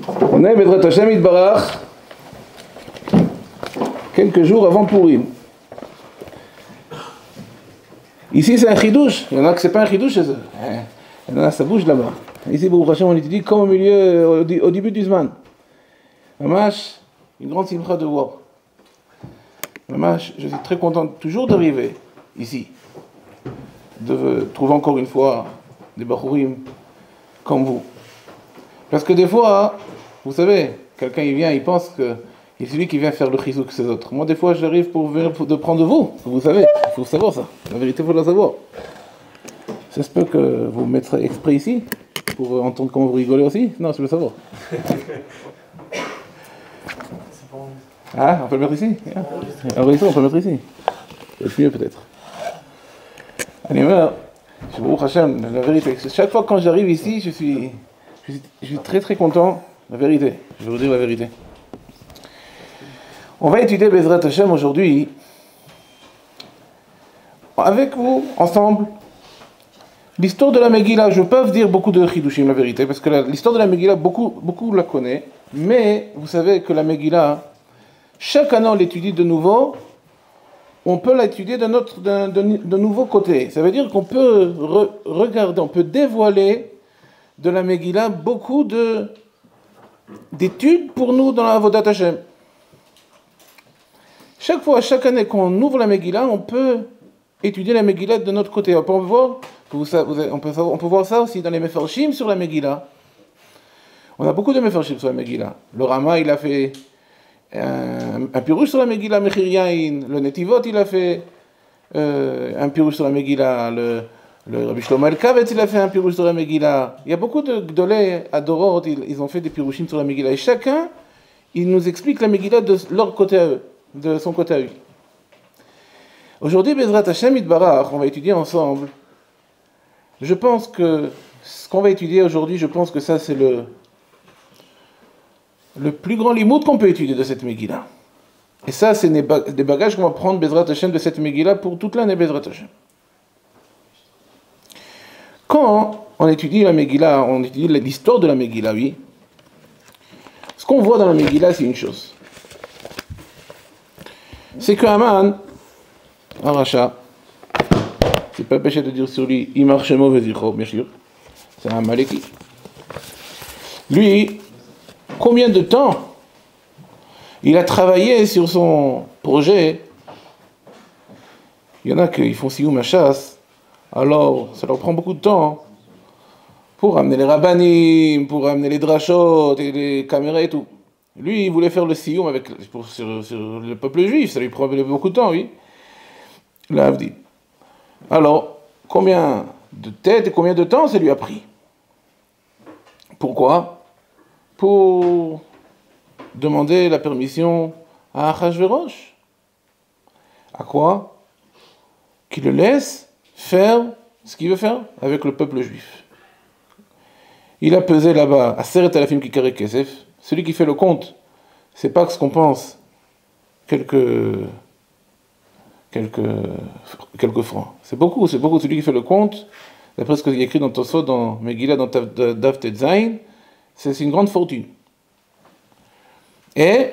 On est Bezrat Hashem Yitbarach quelques jours avant Purim. Ici c'est un chidouche, il y en a que c'est pas un chidouche, il y en a ça bouge là-bas. Ici Baruch Hashem on étudie comme au milieu, au début du Zman. Mamash, une grande simcha de voir. Mamash, je suis très content toujours d'arriver ici, de trouver encore une fois des Bachurim comme vous. Parce que des fois, vous savez, quelqu'un il vient, il pense que c'est celui qui vient faire le chizouk que ces autres. Moi des fois j'arrive pour de prendre de vous, vous savez, il faut savoir ça. La vérité il faut la savoir. Ça se peut que vous mettrez exprès ici, pour entendre comment vous rigolez aussi. Non, je veux savoir. Ah, on peut le mettre ici. On peut le mettre ici. C'est mieux peut-être. Allez, je vous Hachem, la vérité. Chaque fois quand j'arrive ici, je suis très très content. La vérité, je vais vous dire la vérité. On va étudier Bezrat Hashem aujourd'hui avec vous, ensemble, l'histoire de la Megillah. Je ne veux pas vous dire beaucoup de Chidushim, la vérité, parce que l'histoire de la Megillah, beaucoup la connaissent, mais vous savez que la Megillah, chaque année on l'étudie de nouveau, on peut l'étudier d'un nouveau côté. Ça veut dire qu'on peut regarder, on peut dévoiler de la Megillah beaucoup d'études pour nous dans la Avodat Hashem. Chaque année qu'on ouvre la Megillah, on peut étudier la Megillah de notre côté. On peut voir ça aussi dans les Mefarshim sur la Megillah. On a beaucoup de Mefarshim sur la Megillah. Le Rama, il a fait un pirouche sur la Megillah, Mechir Yain. Le Netivot, il a fait un pirouche sur la Megillah. Le Rabbi Shlomo El-Kavetz, il a fait un pirouche sur la Megillah. Il y a beaucoup de Gdolei Adorot, ils ont fait des pirouchim sur la Megillah. Et chacun, il nous explique la Megillah de leur côté à eux, de son côté à lui. Aujourd'hui, Bezrat Hashem Yitbarach, on va étudier ensemble. Je pense que ce qu'on va étudier aujourd'hui, je pense que ça c'est le plus grand limoud qu'on peut étudier de cette Megillah. Et ça, c'est des bagages qu'on va prendre Bezrat Hashem de cette Megillah pour toute l'année Bezrat Hashem. Quand on étudie la Megillah, on étudie l'histoire de la Megillah, oui. Ce qu'on voit dans la Megillah, c'est une chose. C'est que Haman, un rachat, c'est pas péché de dire sur lui, il marche mauvais, bien sûr. C'est un maléki. Lui, combien de temps il a travaillé sur son projet? Il y en a qui font sioum à chasse, alors ça leur prend beaucoup de temps pour amener les rabbanim, pour amener les drachot et les caméras et tout. Lui, il voulait faire le sioum sur le peuple juif, ça lui prenait beaucoup de temps, oui. L'Avdi. Alors, combien de têtes et combien de temps ça lui a pris? Pourquoi? Pour demander la permission à Achashverosh. À quoi? Qu'il le laisse faire ce qu'il veut faire avec le peuple juif. Il a pesé là-bas à Seret Alafim Kikare Kesef. Celui qui fait le compte, c'est pas ce qu'on pense, quelques francs. C'est beaucoup. Celui qui fait le compte, d'après ce qu'il y a écrit dans Tosfot, dans Megillah, dans Daf Tetzain, c'est une grande fortune. Et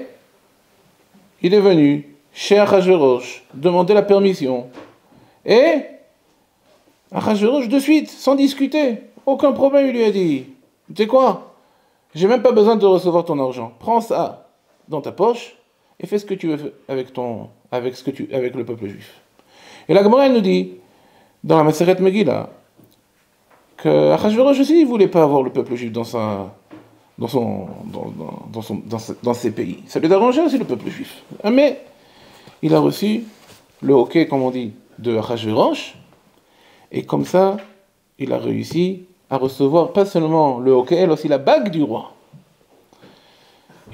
il est venu chez Achashverosh demander la permission. Et Achashverosh, de suite, sans discuter, aucun problème, il lui a dit, tu sais quoi? J'ai même pas besoin de recevoir ton argent. Prends ça dans ta poche et fais ce que tu veux avec le peuple juif. Et la Gemara nous dit, dans la Maseret Megillah, que Achashverosh aussi, il voulait pas avoir le peuple juif dans ses pays. Ça lui dérangeait aussi le peuple juif. Mais il a reçu le hockey, comme on dit, de Achashverosh, et comme ça, il a réussi à recevoir pas seulement le hockey, mais aussi la bague du roi.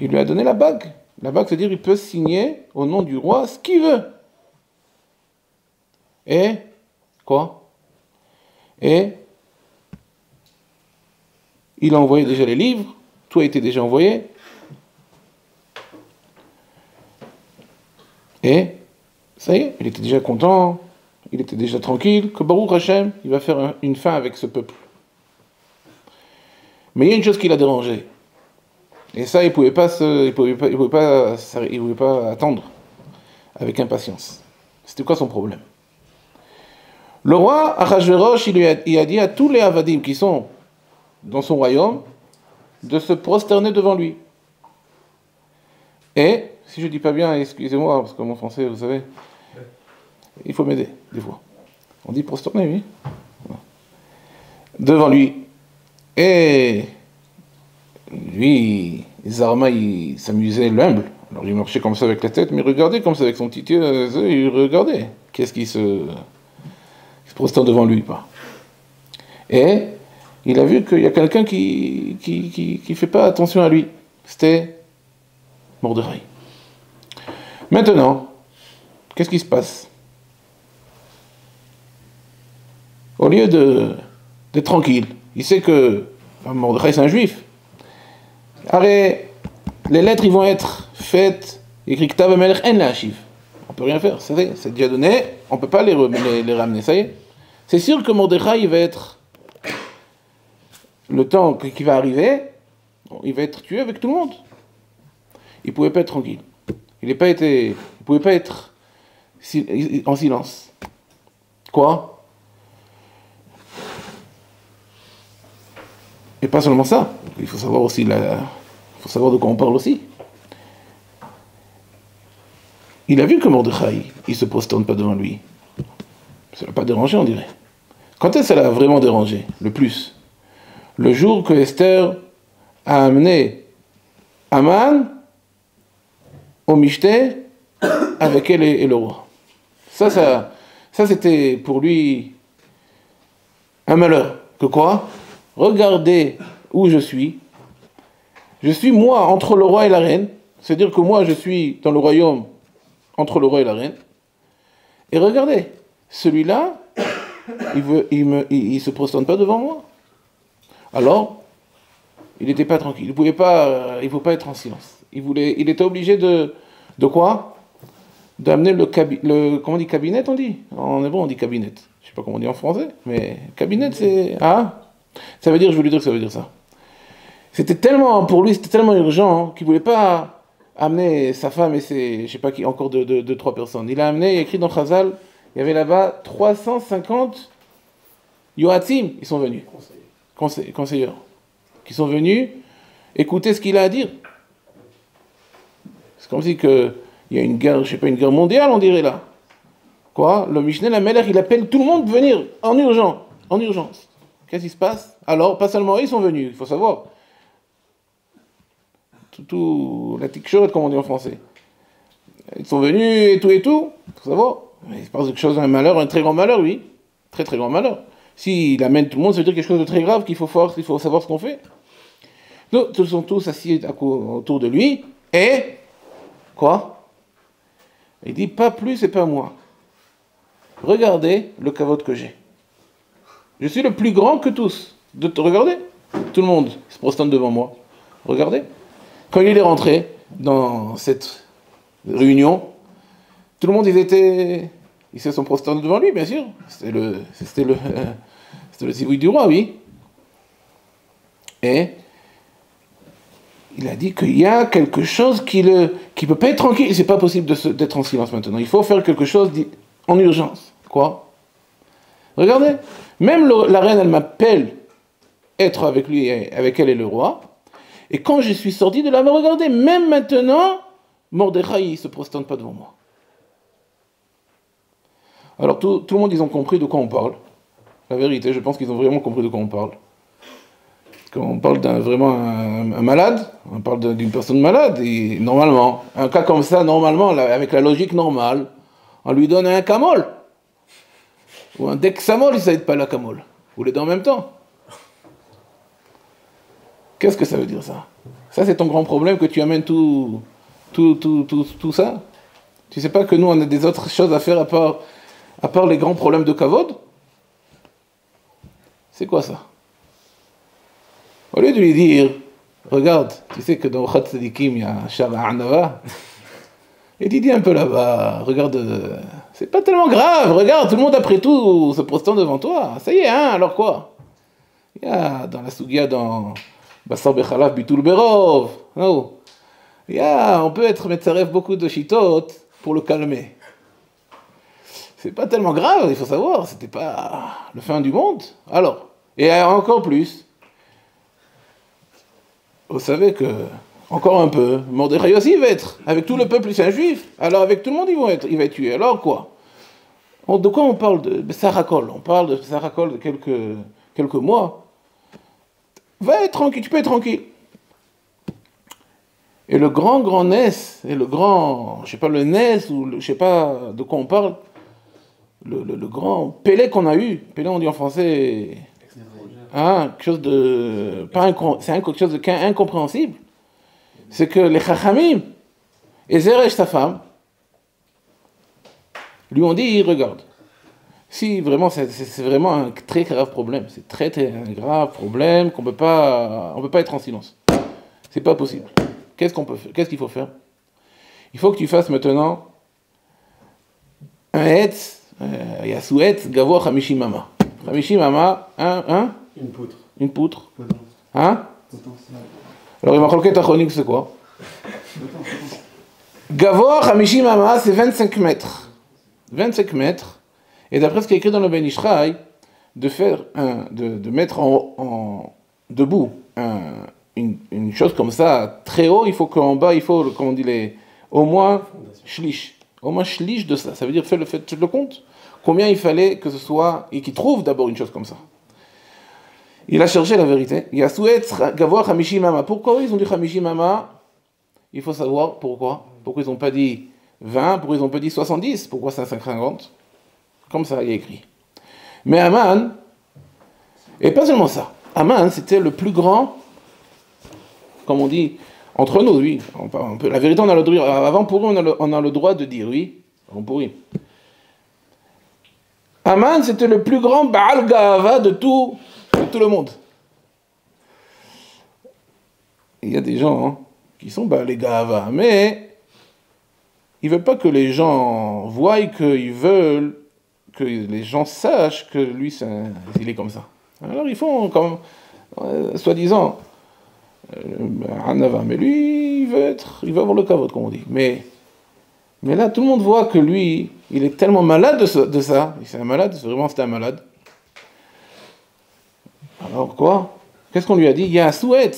Il lui a donné la bague. La bague, c'est-à-dire qu'il peut signer au nom du roi ce qu'il veut. Et quoi? Et il a envoyé déjà les livres, tout a été déjà envoyé. Et ça y est, il était déjà content, il était déjà tranquille, que Baruch Hashem, il va faire une fin avec ce peuple. Mais il y a une chose qui l'a dérangé. Et ça, il pouvait pas attendre avec impatience. C'était quoi son problème? Le roi Achashverosh, il a dit à tous les Avadim qui sont dans son royaume de se prosterner devant lui. Et, si je ne dis pas bien, excusez-moi, parce que mon français, vous savez, il faut m'aider, des fois. On dit prosterner, oui. Devant lui. Et lui, Zarma, il s'amusait l'humble. Alors il marchait comme ça avec la tête, mais il regardait comme ça avec son petit yeux, il regardait. Qu'est-ce qui se prosterne devant lui, pas. Et il a vu qu'il y a quelqu'un qui fait pas attention à lui. C'était Mordechai. Maintenant, qu'est-ce qui se passe? Au lieu d'être tranquille, il sait que Mordechai c'est un juif. Arrête, les lettres ils vont être faites, écrit Ktav HaMelech En LaHashiv. On peut rien faire, c'est déjà donné, on peut pas les ramener, ça y est. C'est sûr que Mordechai il va être, le temps qui va arriver, il va être tué avec tout le monde. Il pouvait pas être tranquille. Il pouvait pas être en silence. Quoi? Et pas seulement ça, il faut savoir aussi faut savoir de quoi on parle aussi. Il a vu que Mordechai, il se prosterne pas devant lui. Ça l'a pas dérangé, on dirait. Quand est-ce que ça l'a vraiment dérangé, le plus? Le jour que Esther a amené Aman au Michté avec elle et le roi. Ça c'était pour lui un malheur. Que quoi? Regardez où je suis. Je suis moi entre le roi et la reine. C'est-à-dire que moi je suis dans le royaume entre le roi et la reine. Et regardez, celui-là, il se prosterne pas devant moi. Alors, il n'était pas tranquille. Il pouvait pas être en silence. Il était obligé de quoi? D'amener comment on dit cabinet, on dit? En hébreu, on dit cabinet. Je sais pas comment on dit en français, mais cabinet, c'est... Ah, ça veut dire, je voulais dire que ça veut dire ça. Pour lui, c'était tellement urgent qu'il voulait pas amener sa femme et je sais pas qui, encore de 3 personnes. Il a amené, il y a écrit dans Chazal, il y avait là-bas 350 Yoatzim, ils sont venus. Conseilleurs. Qui sont venus écouter ce qu'il a à dire. C'est comme si il y a une guerre, je sais pas, une guerre mondiale, on dirait là. Quoi? Le Mishneh, la Melech, il appelle tout le monde venir en urgence. Qu'est-ce qui se passe? Alors, pas seulement eux, ils sont venus, il faut savoir. La tikshot, comme on dit en français. Ils sont venus et tout, il faut savoir. Il se passe quelque chose, un malheur, un très grand malheur, oui. Très très grand malheur. S'il amène tout le monde, ça veut dire quelque chose de très grave qu'il faut savoir ce qu'on fait. Donc, ils sont tous assis autour de lui, et quoi? Il dit, pas plus et pas moins. Regardez le kavod que j'ai. Je suis le plus grand que tous. Regardez, tout le monde se prosterne devant moi. Regardez. Quand il est rentré dans cette réunion, tout le monde, ils se sont prosternés devant lui, bien sûr. C'était le zivouï du roi, oui. Et il a dit qu'il y a quelque chose qui peut pas être tranquille. C'est pas possible d'être en silence maintenant. Il faut faire quelque chose en urgence. Quoi? Regardez. Même la reine, elle m'appelle être avec lui, avec elle et le roi. Et quand je suis sorti de là, mais regardez, même maintenant, Mordechai, il se prosterne pas devant moi. Alors tout le monde, ils ont compris de quoi on parle. La vérité, je pense qu'ils ont vraiment compris de quoi on parle. Quand on parle vraiment un malade, on parle d'une personne malade, et normalement, un cas comme ça, normalement, avec la logique normale, on lui donne un camol. Ou un dexamol, ça n'aide pas la camol. Ou les deux en même temps. Qu'est-ce que ça veut dire ça? Ça, c'est ton grand problème que tu amènes tout ça? Tu sais pas que nous, on a des autres choses à faire à part les grands problèmes de kavod? C'est quoi ça? Au lieu de lui dire, regarde, tu sais que dans Khat Sadikim, il y a Shara Anava. Et tu dis un peu là-bas, regarde, c'est pas tellement grave, regarde, tout le monde après tout se prosterne devant toi. Ça y est, hein, alors quoi? Il y a dans la Sougia, dans Bassar Bechalaf Bitul Berov. Non. On peut être Metzaref beaucoup de chitotes pour le calmer. C'est pas tellement grave, il faut savoir, c'était pas le fin du monde. Alors, et encore plus, vous savez que, encore un peu, Mordechai aussi va être, avec tout le peuple, c'est un juif, alors avec tout le monde il va être tué. Alors quoi? De quoi on parle de Bessar Hakol? On parle de Bessar Hakol de quelques mois. Va être tranquille, tu peux être tranquille. Et le grand Ness, et le grand, je sais pas le Ness, ou je sais pas de quoi on parle, le grand Pélé qu'on a eu, Pélé on dit en français, quelque chose de, c'est quelque chose d'incompréhensible, c'est que les Chachamim, et Zeresh sa femme, lui ont dit, regarde, si vraiment c'est vraiment un très grave problème, c'est très un grave problème qu'on peut pas, on peut pas être en silence, c'est pas possible. Qu'est-ce qu'on peut faire? Qu'est-ce qu'il faut faire? Il faut que tu fasses maintenant un etz, Yasu etz, Gavor Hamishimama. Hamishimama, Une poutre. Une poutre. Hein? Alors, il m'a croqué ta chronique, c'est quoi? Gavor Hamishimama, c'est 25 mètres. 25 mètres. Et d'après ce qui est écrit dans le Ben Ishraï, de mettre debout une chose comme ça, très haut, il faut qu'en bas, il faut, comme on dit, au moins shlish. Au moins shlish de ça. Ça veut dire, fais le compte. Combien il fallait que ce soit, et qu'il trouve d'abord une chose comme ça. Il a cherché la vérité. Il y a souhait Gavor Hamishimama. Pourquoi ils ont dit Hamishimama? Il faut savoir pourquoi. Pourquoi ils n'ont pas dit 20, pourquoi ils n'ont pas dit 70, pourquoi c'est 50? Comme ça, il y a écrit. Mais Aman, et pas seulement ça, Aman, c'était le plus grand, comme on dit, entre nous, oui. La vérité, on a le droit, avant pour eux, on a le droit de dire, oui, pour eux. Aman, c'était le plus grand Baal Gahava de tout le monde. Il y a des gens qui sont Baal Gahava, mais ils ne veulent pas que les gens voient qu'ils veulent que les gens sachent que lui, il est comme ça. Alors ils font comme, soi-disant, mais lui, il veut avoir le kavod, comme on dit. Mais là, tout le monde voit que lui, il est tellement malade de ça. C'est un malade, vraiment c'était un malade. Alors quoi? Qu'est-ce qu'on lui a dit? Il y a un souhait.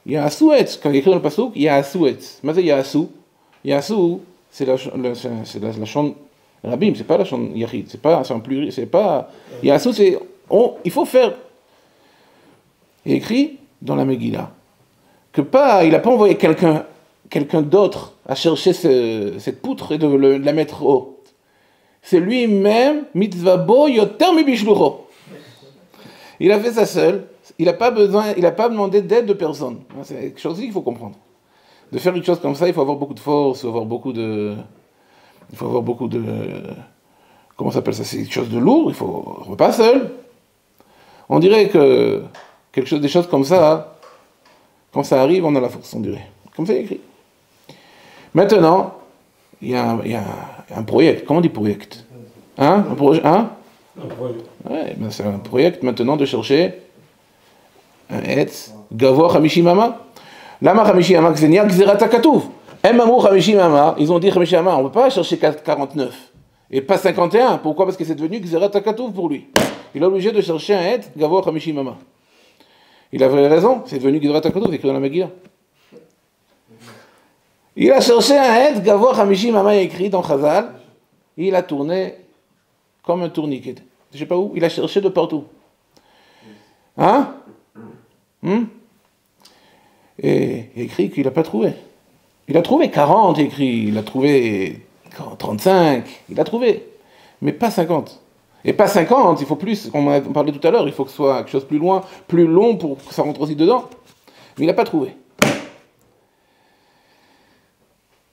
Il y a un souhait. Quand il écrit dans le passouk, il y a un souhait. Mais il y a un sou. Il y a un sou, c'est la chante Rabim, c'est pas la chante Yachid. C'est en pluriel. C'est pas. Il y a un sou, il faut faire. Il écrit dans la Megillah que il n'a pas envoyé quelqu'un d'autre à chercher cette poutre et de la mettre haut. C'est lui-même, mitzvah bo yoter mi bishlucho. Il a fait ça seul. Il n'a pas demandé d'aide de personne. C'est quelque chose qu'il faut comprendre. De faire une chose comme ça, il faut avoir beaucoup de force, il faut avoir beaucoup de. Comment ça s'appelle ça? C'est quelque chose de lourd. On ne peut pas seul. On dirait que des choses comme ça, quand ça arrive, on a la force, on dirait. Comme ça, il est écrit. Maintenant, il y a un projet. Comment on dit projet? Un projet. Ouais, ben c'est un projet maintenant de chercher un etz, Gavor Hamishimama. Lama Hamishimama, c'est Nia Gzerat HaKatuv. Emamou Hamishimama, ils ont dit Hamishimama, on ne peut pas chercher 49 et pas 51. Pourquoi? Parce que c'est devenu Gzerat HaKatuv pour lui. Il est obligé de chercher un etz, Gavor Hamishimama. Il avait raison, c'est devenu Gzerat HaKatuv, écrit dans la Megillah. Il a cherché un etz, Gavor Hamishimama, écrit dans Chazal. Il a tourné comme un tourniquet. Je ne sais pas où, il a cherché de partout. Et écrit qu'il n'a pas trouvé. Il a trouvé 40, écrit, il a trouvé 35, il a trouvé, mais pas 50. Et pas 50, il faut plus, on en parlait tout à l'heure, il faut que ce soit quelque chose plus loin, plus long pour que ça rentre aussi dedans. Mais il n'a pas trouvé.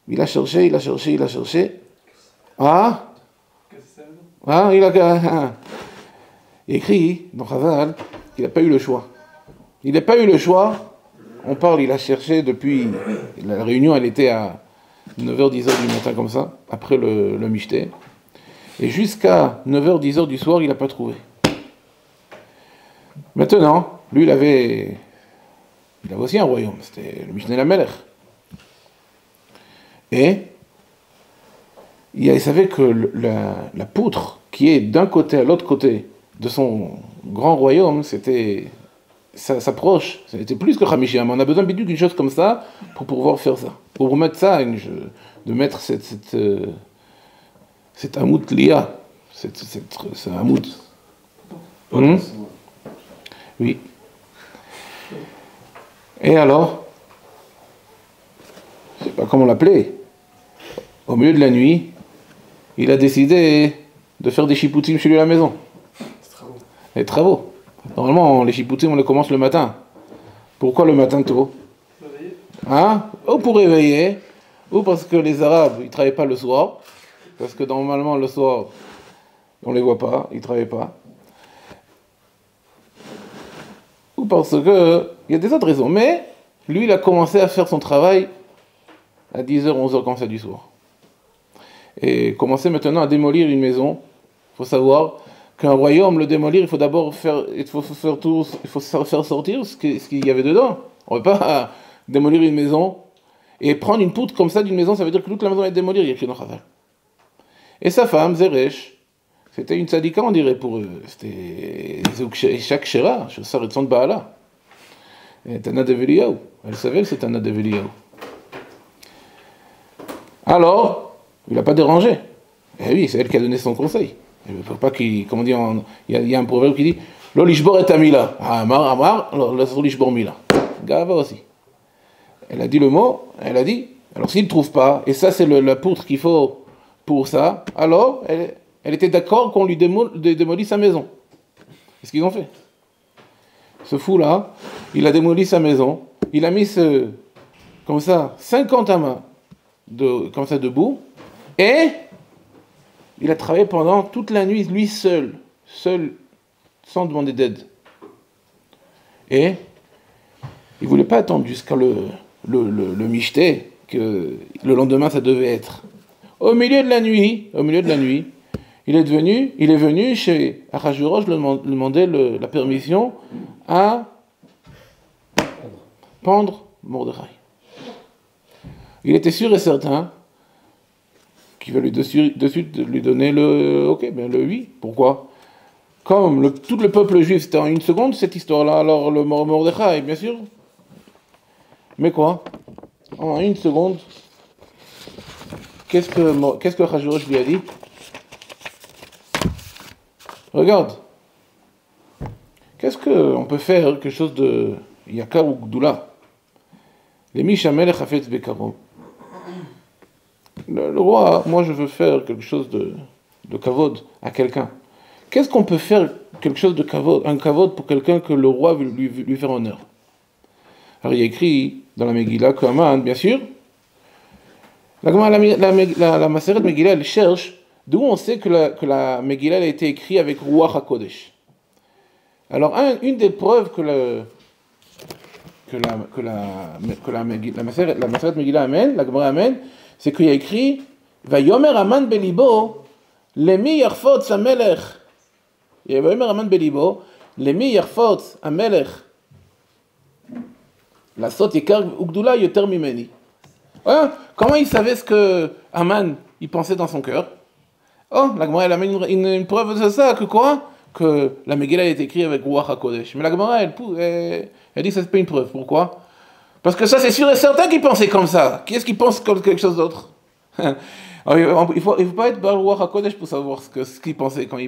Il a cherché. Il écrit dans Chazal qu'il n'a pas eu le choix. Il n'a pas eu le choix. On parle, il a cherché depuis. La réunion, elle était à 9h, 10h du matin, comme ça, après le Michté. Et jusqu'à 9h, 10h du soir, il n'a pas trouvé. Maintenant, lui, il avait il avait aussi un royaume, c'était le Mishneh Lamelech. Et il savait que la poutre qui est d'un côté à l'autre côté de son grand royaume, c'était sa proche, c'était plus que Hamishim. On a besoin d'une chose comme ça pour pouvoir faire ça. Pour remettre ça, de mettre cette amout lia, cette amout. Oui. Et alors, je ne sais pas comment l'appeler, au milieu de la nuit, il a décidé de faire des chipoutim chez lui à la maison. Les travaux. Normalement, les chipoutim, on les commence le matin. Pourquoi le matin tôt? Hein? Ou pour réveiller, ou parce que les Arabes, ils ne travaillent pas le soir. Parce que normalement, le soir, on ne les voit pas, ils ne travaillent pas. Ou parce que, il y a des autres raisons. Mais, lui, il a commencé à faire son travail à 10h, 11h comme ça du soir. Et commencer maintenant à démolir une maison. Il faut savoir qu'un royaume, le démolir, il faut d'abord faire sortir ce qu'il y avait dedans. On ne peut pas démolir une maison et prendre une poutre comme ça d'une maison, ça veut dire que toute la maison va être démolie, il y a écrit dans Chaval. Et sa femme, Zeresh, c'était une tzadika, on dirait pour eux. C'était chaque Shera, Shosar et Tzon Baala. Et Tana Develiyahu. Elle savait que c'était Tana Develiyahu. Alors, il n'a pas dérangé. Eh oui, c'est elle qui a donné son conseil. Il ne faut pas qu'il, comment dire, il y a un proverbe qui dit Lo lishbor et amila. Amar, lo lishbor mila. Gava aussi. Elle a dit le mot, elle a dit, alors s'il ne trouve pas, et ça c'est la poutre qu'il faut pour ça, alors elle était d'accord qu'on lui démolisse sa maison. C'est ce qu'ils ont fait. Ce fou-là, il a démoli sa maison, il a mis comme ça, 50 amas comme ça debout, et il a travaillé pendant toute la nuit, lui seul, sans demander d'aide. Et il ne voulait pas attendre jusqu'à le michté, que le lendemain ça devait être. Au milieu de la nuit, il est venu chez Achashverosh demander la permission à pendre Mordechai. Il était sûr et certain qu'il va de suite lui donner le oui. Pourquoi? Comme tout le peuple juif, c'était en une seconde cette histoire-là, alors le Mordechai, bien sûr. Mais quoi? En une seconde, qu'est-ce que Achashverosh lui a dit? Regarde, qu'est-ce qu'on peut faire quelque chose de Yakar ou Gdoula? Les Mishamelech Hafetz Bekaro. Le roi, moi je veux faire quelque chose de kavod à quelqu'un. Qu'est-ce qu'on peut faire quelque chose de kavod, un kavod pour quelqu'un que le roi veut lui faire honneur? Alors il y a écrit dans la Megillah que Haman, bien sûr, la Maseret Megillah, elle cherche d'où on sait que la Megillah a été écrite avec Ruach HaKodesh. Alors une des preuves que la Maseret Megillah amène, la Gemara amène, c'est qu'il y a écrit Vayomer Haman belibo lemi yarfot hamelech. Vayomer Haman belibo lemi yarfot hamelech. La sot yekar ugdula yoter mimeni. Comment il savait ce que Haman il pensait dans son cœur? Oh, la Gemara elle amène une preuve de ça, que quoi? Que la Megillah est écrite avec Ruach HaKodesh. Mais la Gemara elle dit que ça c'est pas une preuve. Pourquoi? Parce que ça c'est sûr et certain qu'il pensait comme ça. Qui est-ce qui pense comme quelque chose d'autre? Alors, il faut pas être Baal Ruach HaKodesh pour savoir ce qu'il pensait quand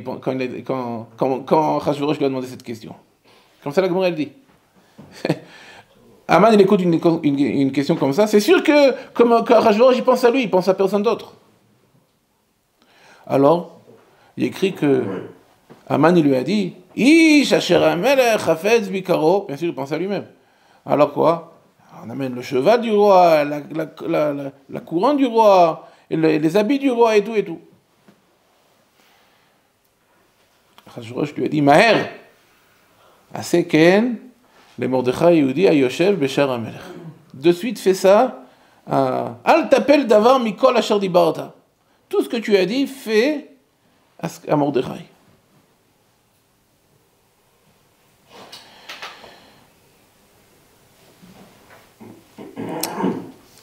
Achashverosh lui a demandé cette question. Comme ça la Gemara elle dit. Haman il écoute une question comme ça, c'est sûr que comme Achashverosh il pense à lui, il pense à personne d'autre. Alors, il écrit que Haman il lui a dit Ish asher hamelech hafetz bikaro. Bien sûr, il pense à lui-même. Alors quoi? On amène le cheval du roi, la couronne du roi, et les habits du roi et tout et tout. Achashverosh lui a dit Maher, aseken le Mordechai Yehudi ayoshev beshar hamelech. De suite fais ça. Al t'appelle davar mikol asher dibarta. Tout ce que tu as dit, fais à Mordechai.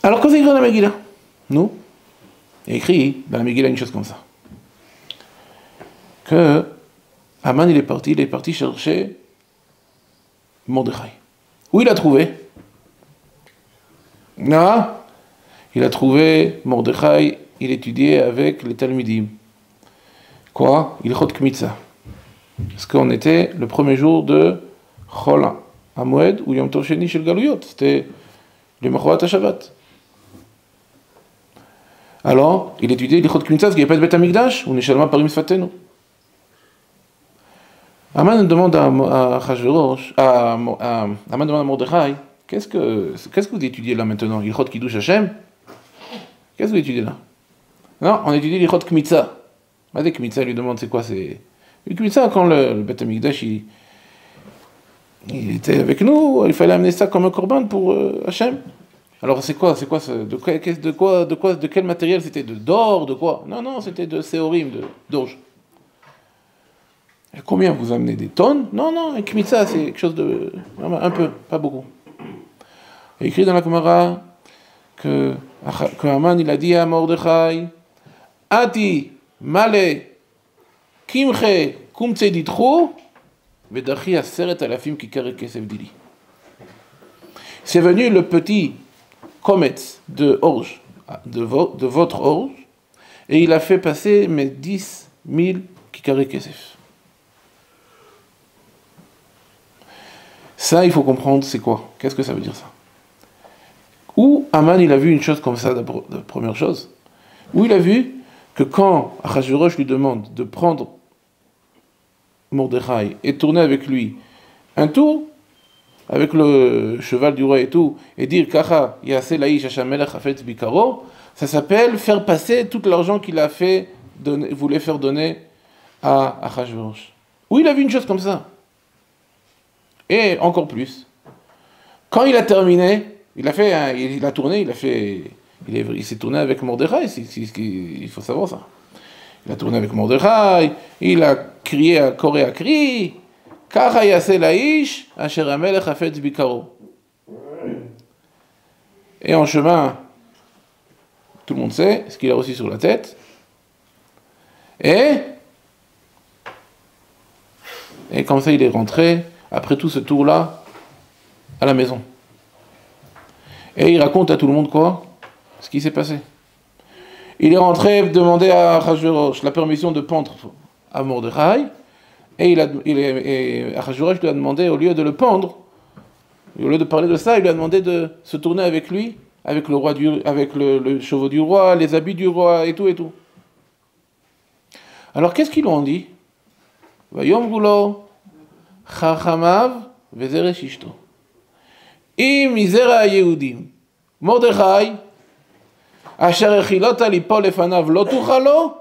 Alors, quand c'est écrit dans la Megillah, nous, il y a écrit dans la Megillah une chose comme ça. Que Haman, il est parti chercher Mordechai. Où il a trouvé? Non, il a trouvé Mordechai, il étudiait avec les Talmidim. Quoi? Il Ilchot Kmitza. Parce qu'on était le premier jour de Chol HaMoed ou Yom Tov Sheni Shel Galuyot. C'était le Machorat HaShabbat. Alors, il étudiait Ilchot Kmitza parce qu'il n'y avait pas de Beth HaMikdash ou Neshalma Parim Sfatenu. Haman demande à Achashverosh, Haman demande à Mordechai, qu'est-ce que vous étudiez là maintenant? Ilchot Kiddush Hashem? Qu'est-ce que vous étudiez là? Non, on étudie Ilchot Kmitza. Madé Kmitza lui demande c'est quoi? C'est Kmitza, quand le Beth HaMikdash il était avec nous, il fallait amener ça comme un korban pour Hashem. Alors c'est quoi de quel matériel? C'était d'or, de quoi? Non, c'était de séorim, d'orge. Combien vous amenez? Des tonnes? Non, un Kmitza, c'est quelque chose de... un peu, pas beaucoup. Il y a écrit dans la Gemara que Haman, il a dit à Mordechai, Ati, Male, Kimche, Kumtse Ditro, Vedachi Aseret Alafim Kikare Kesef Dili. C'est venu le petit comète de orge, de votre orge, et il a fait passer mes 10 000 Kikare Kesef. Ça, il faut comprendre, c'est quoi? Qu'est-ce que ça veut dire, ça? Où Haman, il a vu une chose comme ça, la première chose, où il a vu que quand Achashverosh lui demande de prendre Mordechai et tourner avec lui un tour, avec le cheval du roi et tout, et dire Kacha, Yaseh Laïch Hashamelech Hafetz Bikaro, ça s'appelle faire passer tout l'argent qu'il a voulait faire donner à Achashverosh. Où il a vu une chose comme ça. Et encore plus, quand il a terminé, il a tourné, il s'est tourné avec Mordechai, il faut savoir ça. Il a tourné avec Mordechai, il a crié à Koré à cri, Kacha Yaseh Laïch, Asher Hamelech Hafetz Bikaro. Et en chemin, tout le monde sait ce qu'il a reçu sur la tête. Et comme ça, il est rentré, après tout ce tour-là, à la maison. Et il raconte à tout le monde quoi? Ce qui s'est passé. Il est rentré demander à Achashverosh la permission de pendre à Mordechai, et Achashverosh lui a demandé, au lieu de le pendre, au lieu de parler de ça, il lui a demandé de se tourner avec lui, avec le roi avec le chevaux du roi, les habits du roi, et tout, et tout. Alors qu'est-ce qu'ils lui ont dit? Vayom Gulo, Chachamav, Vezere Shishto. Im Izera Yehudim. Mordechai, Asher Echilota Lipol Lefanav, Lo Tuchalo,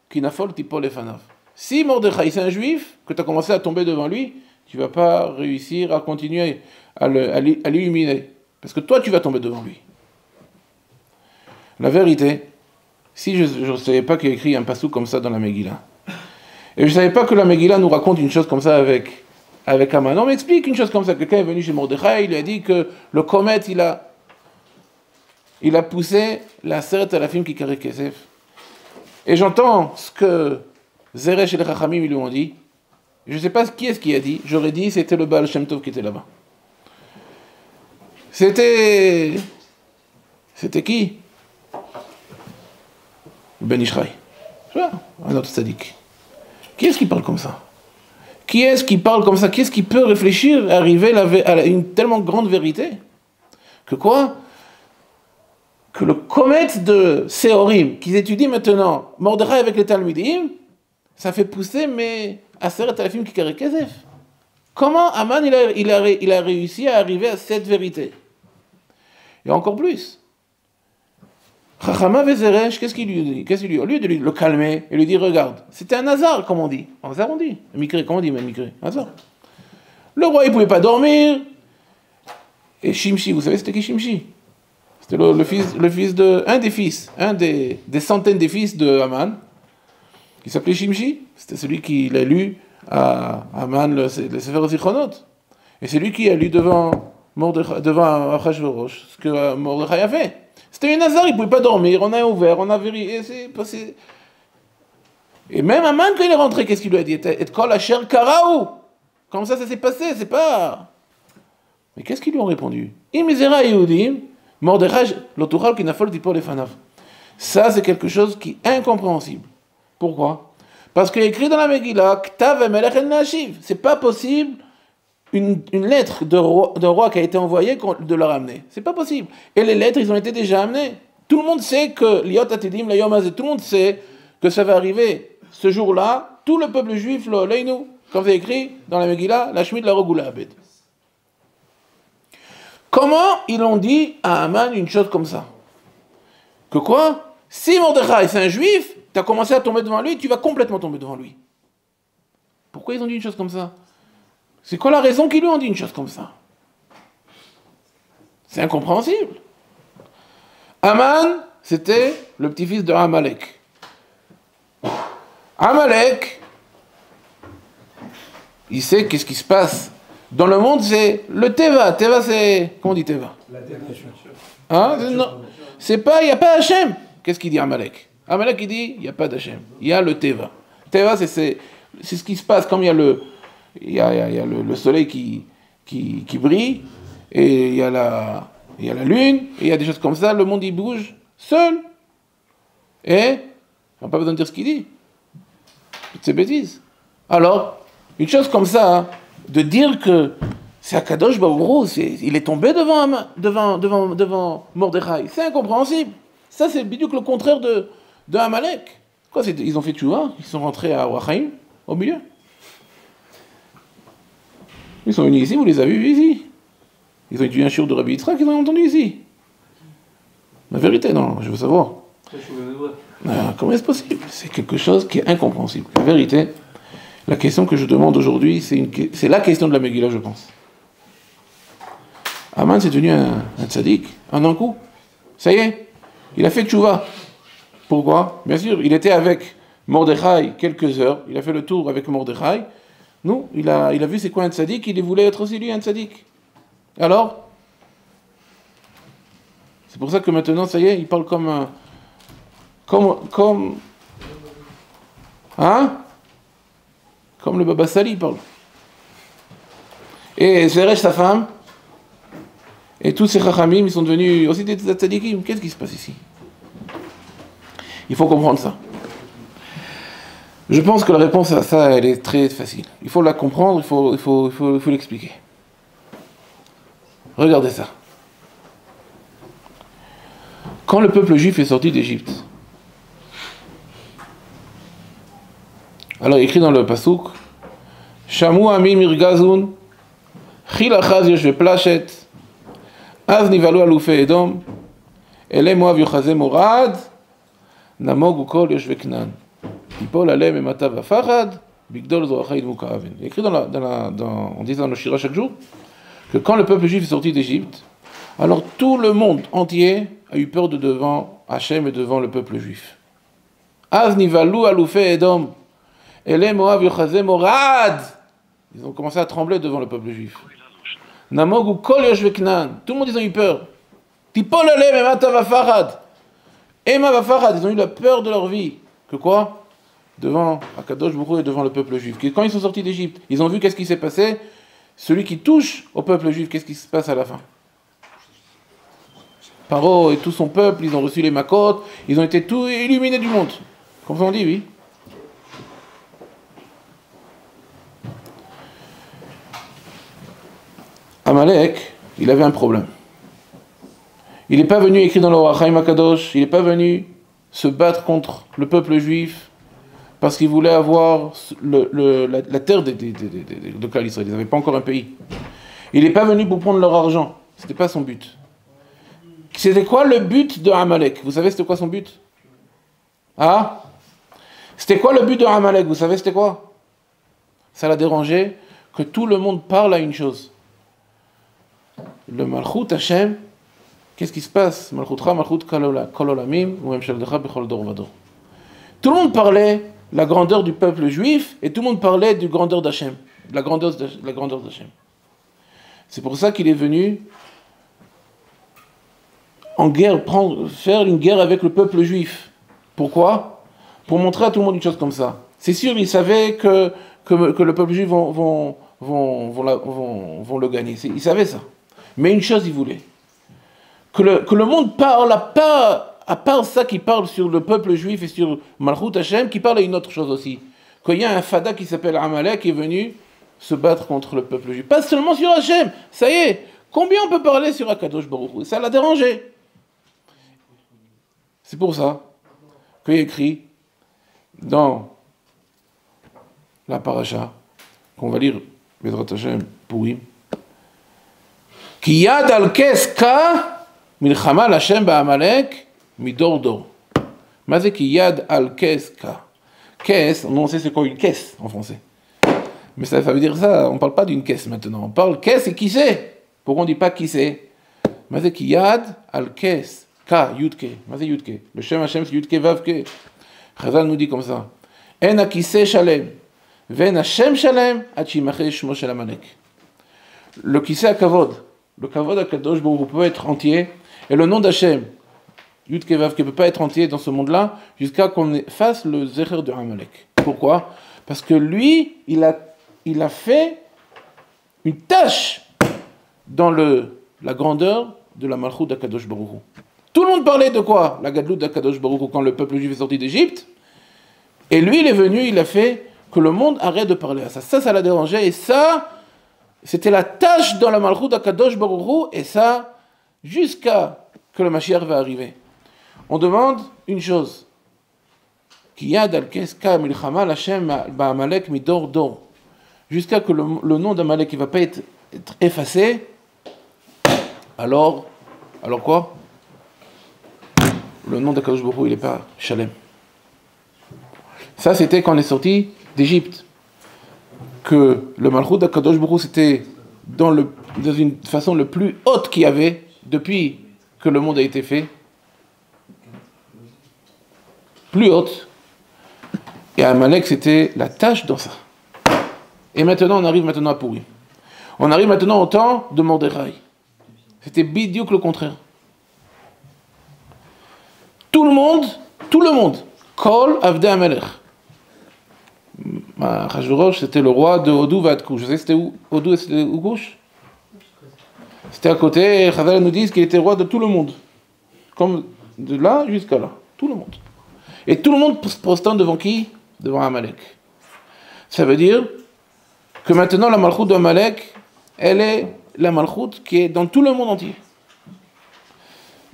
Kinafol Tipol Lefanav. Si Mordechai, c'est un juif, que tu as commencé à tomber devant lui, tu ne vas pas réussir à continuer à l'illuminer. Parce que toi, tu vas tomber devant lui. La vérité, si je ne savais pas qu'il y a écrit un passou comme ça dans la Megillah, et je ne savais pas que la Megillah nous raconte une chose comme ça avec Haman. On m'explique une chose comme ça. Quelqu'un est venu chez Mordechai, il lui a dit que le comète, il a poussé la Seret Alafim Kikare Kesef. Et j'entends ce que Zeresh et les Chachamim lui ont dit. Je ne sais pas qui est-ce qui a dit. J'aurais dit c'était le Baal Shem Tov qui était là-bas. C'était qui? Ben Ishraï. Un autre tzaddik. Qui est-ce qui parle comme ça? Qui est-ce qui parle comme ça? Qui est-ce qui peut réfléchir, arriver à une tellement grande vérité? Que quoi? Que le comète de Séorim, qu'ils étudient maintenant, Mordechai avec les Talmidim, ça fait pousser, mais Aseret Alafim Kikare Kesef. Comment Haman il a réussi à arriver à cette vérité? Et encore plus. Chachama Vezeresh, qu'est-ce qu'il lui dit? Au lieu de le calmer et lui dire regarde, c'était un hasard, comme on dit. Un hasard, on dit. Un micré, comment on dit, même micré? Un hasard. Le roi, il ne pouvait pas dormir. Et Shimshi, vous savez, c'était qui Shimshi? C'était le fils de. Un des centaines des fils de Haman, qui s'appelait Shimshi. C'était celui qui l'a lu à Haman, le Sefer Zichronot. Et c'est lui qui a lu devant Achashverosh ce que Mordechai a fait. C'était une hasard, il ne pouvait pas dormir, on a ouvert, on a vérifié, et c'est passé. Et même Aman, quand il est rentré, qu'est-ce qu'il lui a dit? Et kol asher karaou. Comme ça s'est passé, c'est pas... Mais qu'est-ce qu'ils lui ont répondu? Imizera Yehudim, Mordechai, l'otuchal qui n'a pas le tipor les fanav. Ça, c'est quelque chose qui est incompréhensible. Pourquoi? Parce qu'il est écrit dans la Megillah, Ktav emelech el nashiv. C'est pas possible une lettre de roi qui a été envoyée de leur amener. C'est pas possible. Et les lettres, ils ont été déjà amenées. Tout le monde sait que Liot Atidim, Layom Hazeh, tout le monde sait que ça va arriver ce jour-là. Tout le peuple juif, l'Oleinu, comme c'est écrit dans la Megillah, la Shmid la Rogoula Abed. Comment ils ont dit à Aman une chose comme ça? Que quoi? Si Mordechai c'est un juif, tu as commencé à tomber devant lui, tu vas complètement tomber devant lui. Pourquoi ils ont dit une chose comme ça? C'est quoi la raison qu'ils lui ont dit une chose comme ça? C'est incompréhensible. Aman, c'était le petit-fils de Amalek. Amalek, il sait qu'est-ce qui se passe. Dans le monde, c'est le Teva. Teva, c'est... Comment on dit Teva? La dénature. Hein? Non. C'est pas... Il n'y a pas Hachem. Qu'est-ce qu'il dit Amalek? Amalek, il dit, il n'y a pas d'Hachem. Il y a le Teva. Teva, c'est ce qui se passe comme il y a le soleil qui brille, et il y a la lune, et il y a des choses comme ça. Le monde, il bouge seul. Et on n'a pas besoin de dire ce qu'il dit. Toutes ces bêtises. Alors, une chose comme ça... Hein, de dire que c'est Akadosh Baruch Hu, il est tombé devant Mordechai, c'est incompréhensible. Ça, c'est bidiouk le contraire de Amalek. Quoi, ils ont fait tchouva, ils sont rentrés à Wachaim, au milieu. Ils sont venus ici, vous les avez vus ici. Ils ont étudié un shiur de Rabbi Yitzhak, ils ont entendu ici. La vérité, non, je veux savoir. Comment est-ce possible? C'est quelque chose qui est incompréhensible. La vérité. La question que je demande aujourd'hui, c'est la question de la Megillah, je pense. Aman, c'est devenu un tzaddik, en un coup. Ça y est, il a fait tchouva. Pourquoi? Bien sûr, il était avec Mordechai quelques heures, il a fait le tour avec Mordechai. Non, il a vu c'est quoi un tzaddik, il voulait être aussi lui un tzaddik. Alors, c'est pour ça que maintenant, ça y est, il parle comme... Hein? Comme le Baba Sali parle. Et Zeresh, sa femme, et tous ces chachamim, ils sont devenus aussi des tzadikim. Qu'est-ce qui se passe ici? Il faut comprendre ça. Je pense que la réponse à ça, elle est très facile. Il faut la comprendre, il faut l'expliquer. Regardez ça. Quand le peuple juif est sorti d'Égypte, alors écrit dans le Pasuk, Shamu ami mirgazun, chil achaz yoshve plachet, az nivalu alufe edom, ele moav yochaze morad, namog ukol yoshve knan, ipol alem emata vafachad, bigdol zoachai dmuka aven. Écrit on dit dans le Shira chaque jour, que quand le peuple juif est sorti d'Égypte, alors tout le monde entier a eu peur de devant Hachem et devant le peuple juif. Az nivalu alufe edom, Ele Moav Yochazé Morad. Ils ont commencé à trembler devant le peuple juif. Namog ou Kol Yoshve Knan. Tout le monde, ils ont eu peur. Tipol Alem Emata Vafarad. Ema Vafarad. Ils ont eu la peur de leur vie. Que quoi? Devant Akadosh Baruch Hu et devant le peuple juif. Quand ils sont sortis d'Égypte, ils ont vu qu'est-ce qui s'est passé. Celui qui touche au peuple juif, qu'est-ce qui se passe à la fin? Paro et tout son peuple, ils ont reçu les makotes, ils ont été tout illuminés du monde. Comme on dit, oui. Amalek, il avait un problème. Il n'est pas venu écrire dans le Orachaim Akadosh, il n'est pas venu se battre contre le peuple juif parce qu'il voulait avoir la terre de Klal Israël. Ils n'avaient pas encore un pays. Il n'est pas venu pour prendre leur argent. Ce n'était pas son but. C'était quoi le but de Amalek? Vous savez c'était quoi son but? Ah? C'était quoi le but de Amalek? Vous savez c'était quoi? Ça l'a dérangé que tout le monde parle à une chose. Le Malchut Hashem, qu'est-ce qui se passe? Malchutra, Malchut Kol Olamim, ou Memshaldecha Bechol Dor Vador. Tout le monde parlait la grandeur du peuple juif et tout le monde parlait de grandeur d'Hachem, de la grandeur d'Hachem. C'est pour ça qu'il est venu en guerre, faire une guerre avec le peuple juif. Pourquoi? Pour montrer à tout le monde une chose comme ça. C'est sûr, il savait que le peuple juif vont le gagner. Il savait ça. Mais une chose, il voulait. Que le monde parle, à part ça qui parle sur le peuple juif et sur Malchut Hashem, qui parle à une autre chose aussi. Qu'il y a un fada qui s'appelle Amalek qui est venu se battre contre le peuple juif. Pas seulement sur Hashem. Ça y est. Combien on peut parler sur Akadosh Baruch Hu? Ça l'a dérangé. C'est pour ça qu'il est écrit dans la paracha qu'on va lire Bezrat Hashem Purim, Ki yad al kes ka milchama l'Hashem ba'amalek midor dor. Mais c'est ki yad al kes ka. Kes, on sait c'est quoi une caisse en français. Mais ça veut dire ça, on ne parle pas d'une caisse maintenant. On parle caisse et qui c'est. Pourquoi on ne dit pas qui c'est? Mais c'est ki yad al kes ka yudke. Mais c'est yudke. Le Shem Hashem c'est yudke vavke. Chazal nous dit comme ça. En akise shalem. Ven Hashem shalem ad shimache shmo shel Amalek. Le kiseh akavod. Le kavod akadosh baruch hu peut être entier. Et le nom d'Hashem, Yud Kevav, qui ne peut pas être entier dans ce monde-là, jusqu'à qu'on fasse le zecher de Amalek. Pourquoi? Parce que lui, il a fait une tâche dans la grandeur de la Malchut d'Akadosh Baruch Hu. Tout le monde parlait de quoi? La Gadlut d'Akadosh Baruch Hu quand le peuple juif est sorti d'Égypte. Et lui, il est venu, il a fait que le monde arrête de parler à ça. Ça l'a dérangé. Et ça, c'était la tâche dans la Malchut d'Akadosh Baruch Hu. Et ça, jusqu'à que le Mashiach va arriver. On demande une chose. Jusqu'à que le nom d'Amalek ne va pas être effacé, alors quoi? Le nom d'Akadosh Baruch Hu, il n'est pas Shalem. Ça, c'était quand on est sorti d'Égypte. Que le Malchut d'Akadosh Baruch Hu, c'était dans une façon le plus haute qu'il y avait depuis que le monde a été fait. Plus haute. Et Amalek, c'était la tâche dans ça. Et maintenant, on arrive à Purim. On arrive maintenant au temps de Mordechai. C'était bidiouk le contraire. Tout le monde, Kol Avdei Amalek. Achashverosh, c'était le roi de Hodou Vadkouch. Je sais c'était où Hodou et c'était où Kouch? C'était à côté, Chazal nous dit qu'il était roi de tout le monde. Comme de là jusqu'à là. Tout le monde. Et tout le monde se prosterne devant qui? Devant Amalek. Ça veut dire que maintenant la Malchut d'Amalek, elle est la Malchut qui est dans tout le monde entier.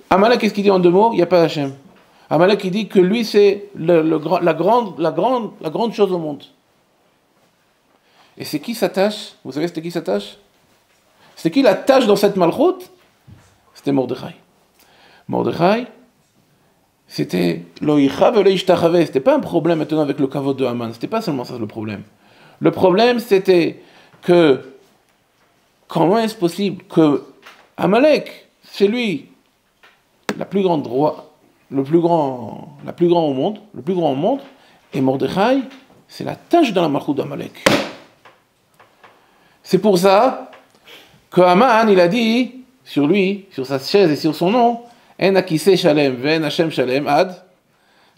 Amalek, qu'est-ce qu'il dit en deux mots? Il n'y a pas Hachem. Amalek, il dit que lui, c'est la grande chose au monde. Et c'est qui sa tâche? Vous savez c'était qui sa tâche? C'était qui la tâche dans cette Malchut? C'était Mordechai. Mordechai, c'était l'oïchav et l'oïchtachave. C'était pas un problème maintenant avec le kavod de Haman. C'était pas seulement ça le problème. Le problème, c'était que comment est-ce possible que Amalek, c'est lui, la plus grande roi, le plus grand au monde, et Mordechai, c'est la tâche dans la Malchut d'Amalek. C'est pour ça que Haman, il a dit sur lui, sur sa chaise et sur son nom, En akise shalem ve'en Hashem shalem ad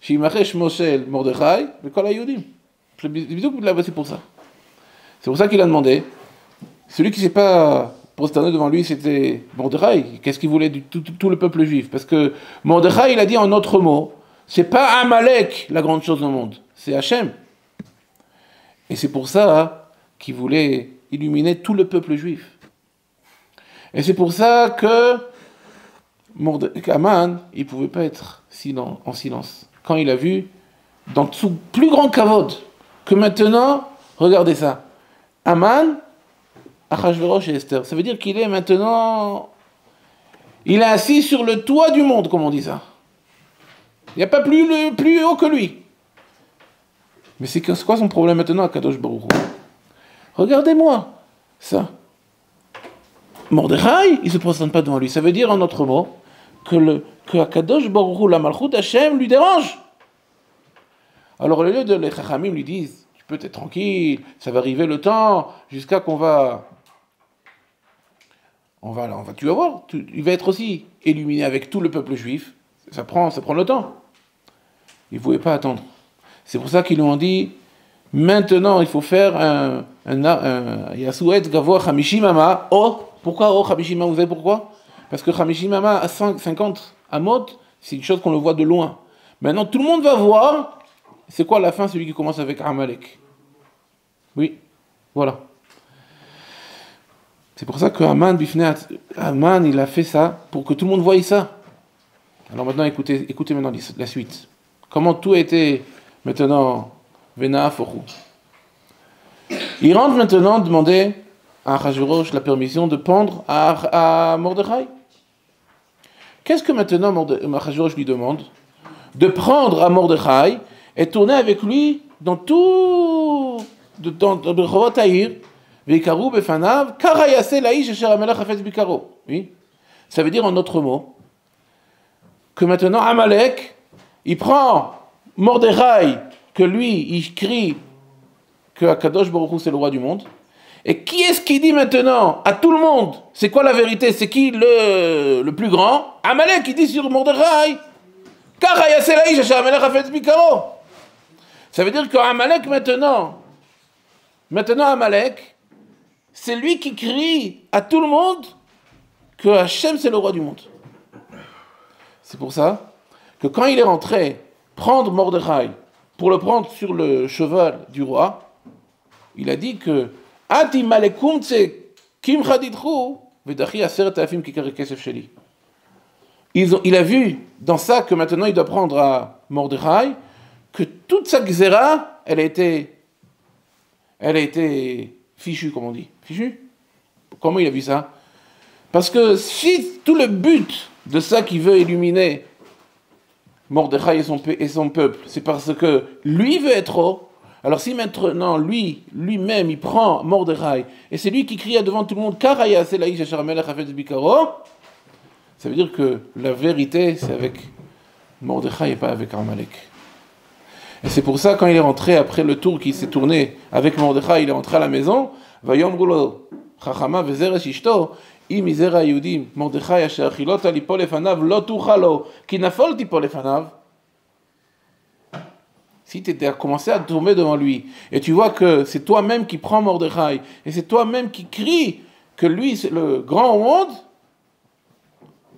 shimache shmo shel Mordechai ve'kol hayudim. C'est pour ça. C'est pour ça qu'il a demandé. Celui qui ne s'est pas prosterné devant lui, c'était Mordechai. Qu'est-ce qu'il voulait de tout le peuple juif? Parce que Mordechai, il a dit en autre mot, c'est pas Amalek la grande chose au monde, c'est Hachem. Et c'est pour ça qu'il voulait illuminer tout le peuple juif. Et c'est pour ça que Haman, il ne pouvait pas être en silence. Quand il a vu, dans son plus grand kavod, que maintenant, regardez ça, Haman, Achashverosh et Esther, ça veut dire qu'il est maintenant, il est assis sur le toit du monde, comme on dit ça. Il n'y a pas plus haut que lui. Mais c'est quoi son problème maintenant à Kadosh Baruch Hu? Regardez-moi ça. Mordechai, il ne se prosterne pas devant lui. Ça veut dire en autre mot que Kadosh Baruch Hu, la Malchut Hashem, lui dérange. Alors au lieu de les Chachamim lui disent, tu peux être tranquille, ça va arriver le temps, jusqu'à qu'on va tu vas voir, il va être aussi illuminé avec tout le peuple juif. Ça prend le temps. Ils ne pouvaient pas attendre. C'est pour ça qu'ils lui ont dit, maintenant il faut faire un Yasuet Gavoa Hamishimama. Oh, pourquoi Oh Hamishimama? Vous savez pourquoi? Parce que Hamishimama à 50 Amot, c'est une chose qu'on le voit de loin. Maintenant tout le monde va voir, c'est quoi la fin? Celui qui commence avec Amalek. Oui, voilà. C'est pour ça que Haman, il a fait ça, pour que tout le monde voie ça. Alors maintenant, écoutez maintenant la suite. Comment tout a été maintenant Vena Forou. Il rentre maintenant demander à Achashverosh la permission de pendre à Mordechai. Qu'est-ce que maintenant Achashverosh lui demande? De prendre à Mordechai et tourner avec lui dans tout le Revot Haïr. Oui. Ça veut dire en autre mot que maintenant Amalek, il prend Mordechai, que lui, il crie que Akadosh Baruch Hu c'est le roi du monde. Et qui est-ce qui dit maintenant à tout le monde, c'est quoi la vérité? C'est qui le plus grand? Amalek qui dit sur Mordechai, ça veut dire qu'Amalek maintenant Amalek, c'est lui qui crie à tout le monde que Hachem c'est le roi du monde. C'est pour ça que quand il est rentré prendre Mordechai pour le prendre sur le cheval du roi, il a dit que Ati malekum tse kim chaditru vedachi aseret alafim kikar kesef sheli. Il a vu dans ça que maintenant il doit prendre à Mordechai que toute sa xéra, elle a été fichue, comme on dit. Fichue? Comment il a vu ça? Parce que si tout le but de ça qu'il veut illuminer Mordechai et son peuple, c'est parce que lui veut être haut, alors si maintenant lui-même il prend Mordechai et c'est lui qui crie devant tout le monde Karaya Selaï Shachar Melech Hafetz Bikaro, ça veut dire que la vérité c'est avec Mordechai et pas avec Amalek. Et c'est pour ça quand il est rentré après le tour qui s'est tourné avec Mordechai, il est rentré à la maison, Vayomrulo Chachama Vezeresh Ishto Im Izera Yudim Mordechai Asher Achilota Lipol Lefanav Lo Tuchalo Ki Nafol Tipol Lefanav. Si tu as commencé à tomber devant lui, et tu vois que c'est toi-même qui prends Mordechai, et c'est toi-même qui crie que lui c'est le grand au monde,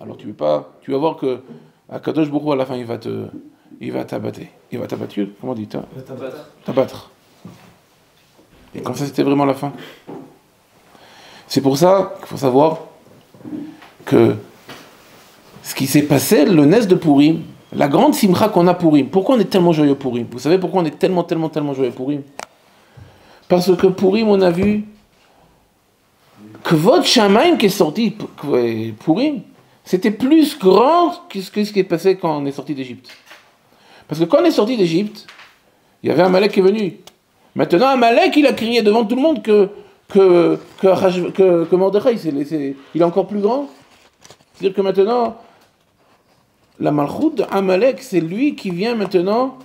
alors tu vas voir que Akadosh Baruch Hu à la fin il va t'abattre. Il va t'abattre, comment on dit? T'abattre. Et comme ça c'était vraiment la fin. C'est pour ça qu'il faut savoir que ce qui s'est passé, le Nes de Purim, la grande simcha qu'on a Purim. Pourquoi on est tellement joyeux Purim? Vous savez pourquoi on est tellement joyeux Purim? Parce que Purim, on a vu que votre Shamaim qui est sorti Purim, c'était plus grand que ce qui est passé quand on est sorti d'Égypte. Parce que quand on est sorti d'Égypte, il y avait Amalek qui est venu. Maintenant, Amalek, il a crié devant tout le monde que Mordechai, il est encore plus grand. C'est-à-dire que maintenant, la malchoute d'Amalek, c'est lui qui vient maintenant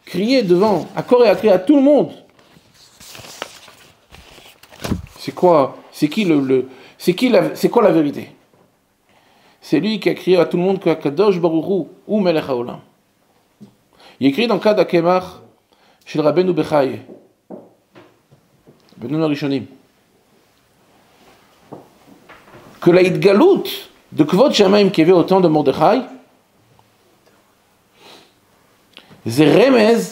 crier devant, à corps et à cri à tout le monde. C'est quoi? C'est quoi la vérité? C'est lui qui a crié à tout le monde que Kadosh Baruch Hu ou Melech Haolam. Il écrit dans le cas d'Akemach chez le Rabbeinu Bechaye, Benoun Rishonim, que la Idgalout de Kvod Shamaim qui avait au temps de Mordechai, c'est Remez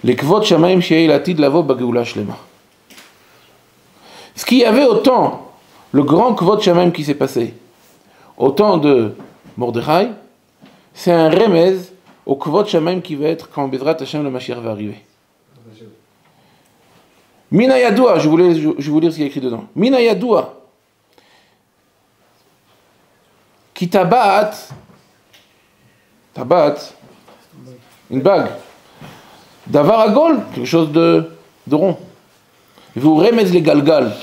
les Kvod Shamaim chez Elatid Lavo Bageoula Shlema. Ce qu'il y avait au temps, le grand Kvod Shamaim qui s'est passé, au temps de Mordechai, c'est un Remez au Kvod Shamaim qui va être quand Bezrat Hashem le Mashiach va arriver. Mina Yadoua, je voulais lire ce qu'il y a écrit dedans. Mina Yadoua, qui tabat, une bague, d'avar agol, quelque chose de rond. Vous remez les galgal.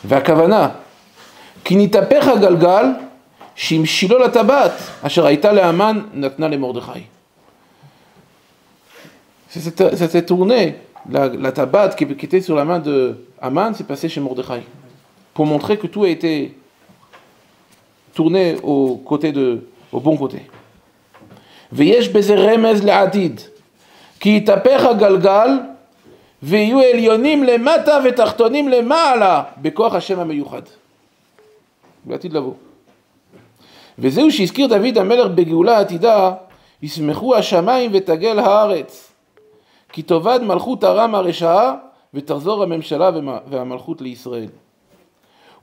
Vakavana, qui n'itaper galgal, shim shilo la tabat, asher aïta le Haman, natna le Mordechai. Ça s'est tourné. La tabat qui était sur la main de Haman, c'est passé chez Mordechai. pour montrer que tout a été tourné au bon côté. ויש בזה רמז לעתיד, כי יתהפך הגלגל, ויהיו עליונים למטה ותחתונים למעלה, בכוח השם המיוחד. לעתיד לבוא. וזהו שהזכיר דוד המלך בגאולה העתידה, ישמחו השמיים ותגל הארץ, כי תאבד מלכות ארם הרשעה, ותחזור הממשלה והמלכות לישראל.